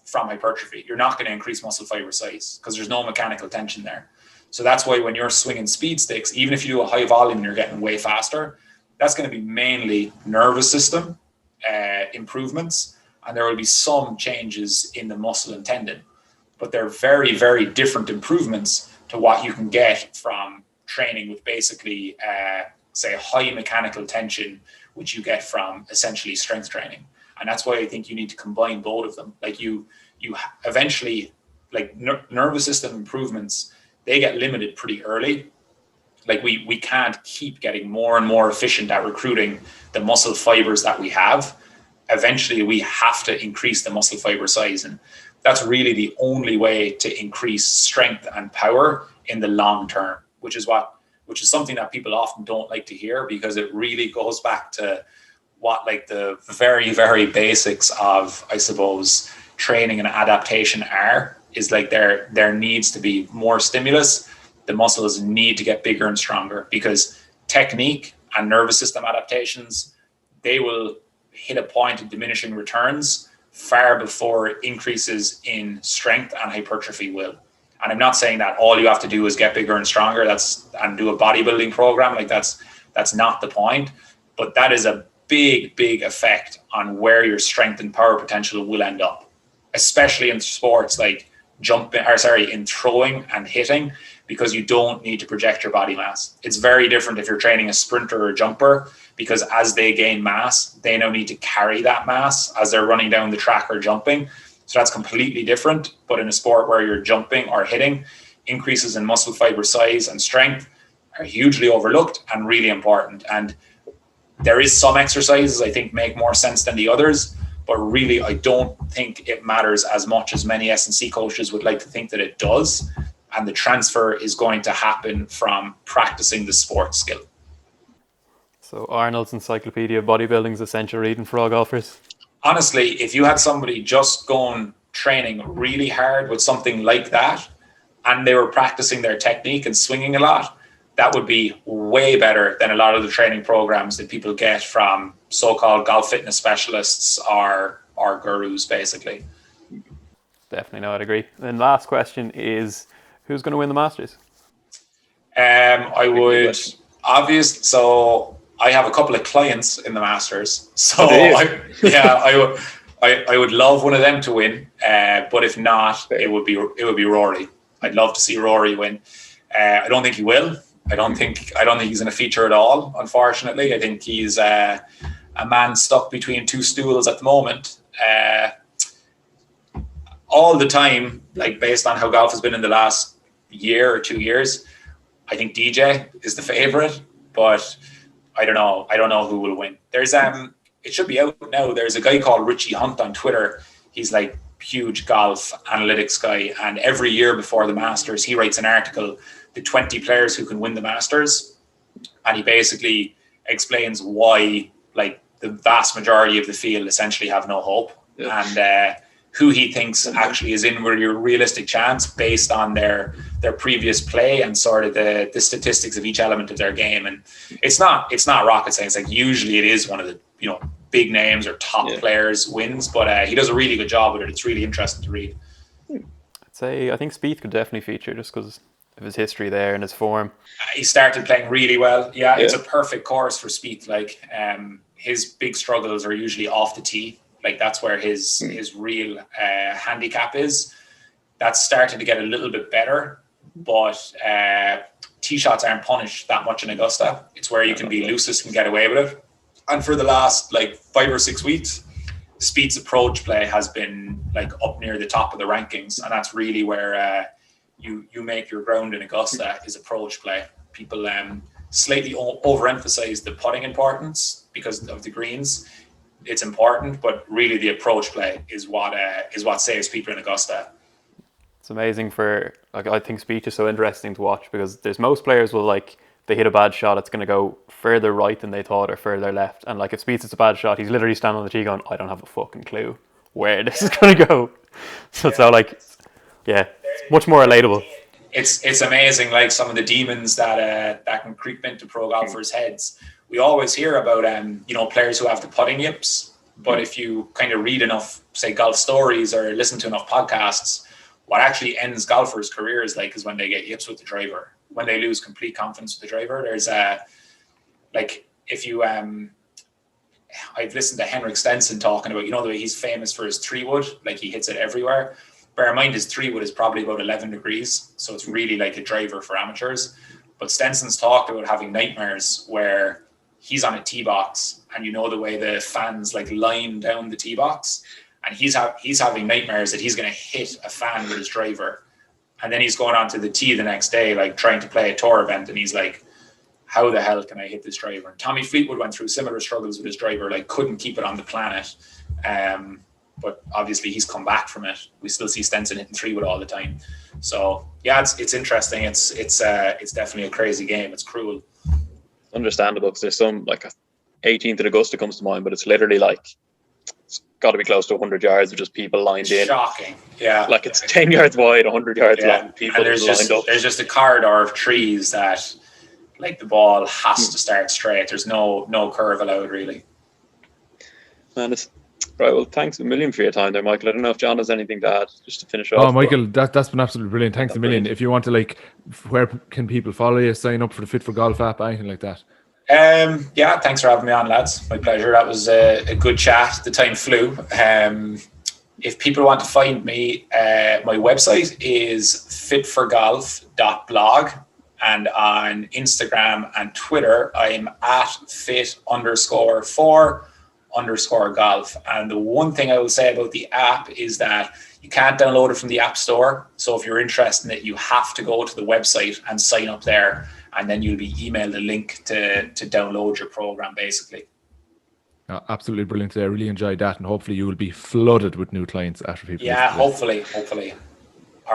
from hypertrophy. You're not going to increase muscle fiber size because there's no mechanical tension there. So that's why when you're swinging speed sticks, even if you do a high volume and you're getting way faster, that's going to be mainly nervous system improvements, and there will be some changes in the muscle and tendon. But they're very, very different improvements to what you can get from training with basically, say, high mechanical tension, which you get from essentially strength training. And that's why I think you need to combine both of them. Like you eventually, like nervous system improvements, they get limited pretty early. Like we can't keep getting more and more efficient at recruiting the muscle fibers that we have. Eventually we have to increase the muscle fiber size. And that's really the only way to increase strength and power in the long term, which is something that people often don't like to hear, because it really goes back to what like the very, very basics of, I suppose, training and adaptation is like there needs to be more stimulus. The muscles need to get bigger and stronger, because technique and nervous system adaptations, they will hit a point of diminishing returns far before increases in strength and hypertrophy will. And I'm not saying that all you have to do is get bigger and stronger and do a bodybuilding program. Like that's not the point, but that is a big effect on where your strength and power potential will end up, especially in sports like in throwing and hitting, because you don't need to project your body mass. It's very different if you're training a sprinter or a jumper, because as they gain mass, they now need to carry that mass as they're running down the track or jumping. So that's completely different. But in a sport where you're jumping or hitting, increases in muscle fiber size and strength are hugely overlooked and really important. And there is some exercises I think make more sense than the others, but really I don't think it matters as much as many S&C coaches would like to think that it does. And the transfer is going to happen from practicing the sport skill. So Arnold's Encyclopedia of Bodybuilding is essential reading for all golfers. Honestly, if you had somebody just going training really hard with something like that, and they were practicing their technique and swinging a lot, that would be way better than a lot of the training programs that people get from so-called golf fitness specialists or gurus, basically. Definitely, no, I'd agree. And last question is, who's going to win the Masters? I would so I have a couple of clients in the Masters, so I would love one of them to win. But if not, it would be Rory. I'd love to see Rory win. I don't think he will. I don't think he's in a feature at all, unfortunately. I think he's a man stuck between two stools at the moment. All the time, like based on how golf has been in the last year or 2 years, I think DJ is the favorite, but I don't know who will win. There's it should be out now. There's a guy called Richie Hunt on Twitter. He's like huge golf analytics guy, and every year before the Masters, he writes an article, the 20 players who can win the Masters, and he basically explains why like the vast majority of the field essentially have no hope, and who he thinks actually is in with a realistic chance based on their previous play and sort of the statistics of each element of their game. And it's not rocket science. Like usually it is one of the big names or top players wins, but he does a really good job with it. It's really interesting to read. I think Spieth could definitely feature just because of his history there and his form. He started playing really well. Yeah, it's a perfect course for Spieth. Like, his big struggles are usually off the tee. Like, that's where his real handicap is. That's started to get a little bit better, but tee shots aren't punished that much in Augusta. It's where you can be loosest and get away with it. And for the last like 5 or 6 weeks, Spieth's approach play has been like up near the top of the rankings, and that's really where you make your ground in Augusta is approach play. People slightly overemphasize the putting importance because of the greens. It's important, but really the approach play is what saves people in Augusta. It's amazing for, like, I think Spieth is so interesting to watch because there's most players will, like, they hit a bad shot, it's going to go further right than they thought or further left. And like, if Spieth hits a bad shot, he's literally standing on the tee going, I don't have a fucking clue where this is going to go. So it's all like, yeah, it's much more relatable. It's amazing, like some of the demons that can creep into pro golfers' heads. We always hear about players who have the putting yips, but if you kind of read enough, say, golf stories or listen to enough podcasts, what actually ends golfers' careers is when they get yips with the driver, when they lose complete confidence with the driver. There's if you I've listened to Henrik Stenson talking about, the way he's famous for his 3-wood, like he hits it everywhere. Bear in mind, his 3-wood is probably about 11 degrees, so it's really like a driver for amateurs. But Stenson's talked about having nightmares where he's on a tee box, and the way the fans like line down the tee box, and he's having nightmares that he's going to hit a fan with his driver, and then he's going on to the tee the next day, like trying to play a tour event, and he's like, how the hell can I hit this driver? And Tommy Fleetwood went through similar struggles with his driver, like couldn't keep it on the planet. But obviously he's come back from it. We still see Stenson hitting 3-wood all the time. So yeah, it's interesting. It's definitely a crazy game. It's cruel. Understandable, because there's some, like 18th at Augusta comes to mind, but it's literally like, it's got to be close to 100 yards of just people lined in. Shocking. Yeah. Like it's 10 yards wide, 100 yards long. People and lined up. There's just a corridor of trees that, like, the ball has to start straight. There's no curve allowed, really. Man, right, well, thanks a million for your time there, Michael. I don't know if John has anything to add just to finish off. Oh, Michael, that's been absolutely brilliant. Thanks a million. If you want to, like, where can people follow you, sign up for the Fit for Golf app, anything like that? Yeah, thanks for having me on, lads. My pleasure. That was a good chat. The time flew. If people want to find me, my website is fitforgolf.blog, and on Instagram and Twitter, I'm at fit_for_golf. And the one thing I will say about the app is that you can't download it from the App Store. So if you're interested in it, you have to go to the website and sign up there, and then you'll be emailed a link to download your program, basically. Absolutely brilliant. I really enjoyed that, and hopefully you will be flooded with new clients after people. Yeah, hopefully.